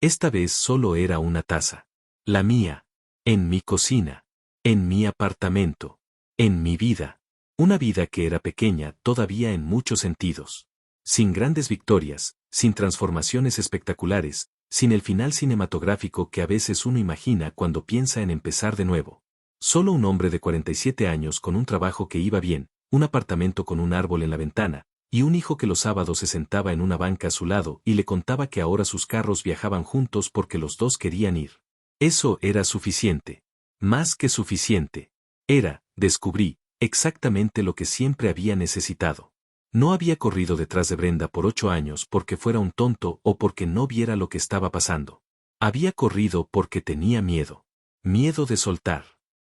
[SPEAKER 1] Esta vez solo era una taza. La mía. En mi cocina. En mi apartamento. En mi vida. Una vida que era pequeña todavía en muchos sentidos. Sin grandes victorias, sin transformaciones espectaculares, sin el final cinematográfico que a veces uno imagina cuando piensa en empezar de nuevo. Solo un hombre de 47 años con un trabajo que iba bien, un apartamento con un árbol en la ventana, y un hijo que los sábados se sentaba en una banca a su lado y le contaba que ahora sus carros viajaban juntos porque los dos querían ir. Eso era suficiente. Más que suficiente. Era, descubrí, exactamente lo que siempre había necesitado. No había corrido detrás de Brenda por 8 años porque fuera un tonto o porque no viera lo que estaba pasando. Había corrido porque tenía miedo. Miedo de soltar.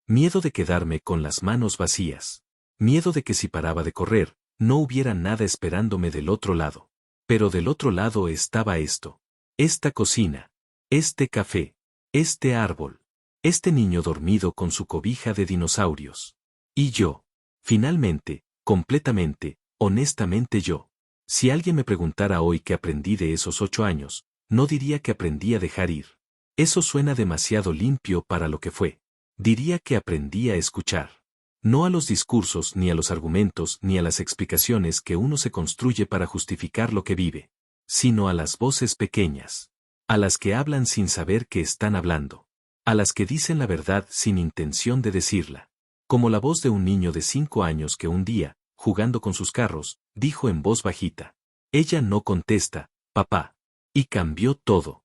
[SPEAKER 1] Miedo de quedarme con las manos vacías. Miedo de que si paraba de correr, no hubiera nada esperándome del otro lado. Pero del otro lado estaba esto. Esta cocina. Este café. Este árbol. Este niño dormido con su cobija de dinosaurios. Y yo. Finalmente, completamente, honestamente yo. Si alguien me preguntara hoy qué aprendí de esos 8 años, no diría que aprendí a dejar ir. Eso suena demasiado limpio para lo que fue. Diría que aprendí a escuchar. No a los discursos ni a los argumentos ni a las explicaciones que uno se construye para justificar lo que vive, sino a las voces pequeñas. A las que hablan sin saber que están hablando. A las que dicen la verdad sin intención de decirla. Como la voz de un niño de 5 años que un día, jugando con sus carros, dijo en voz bajita. Ella no contesta, papá. Y cambió todo.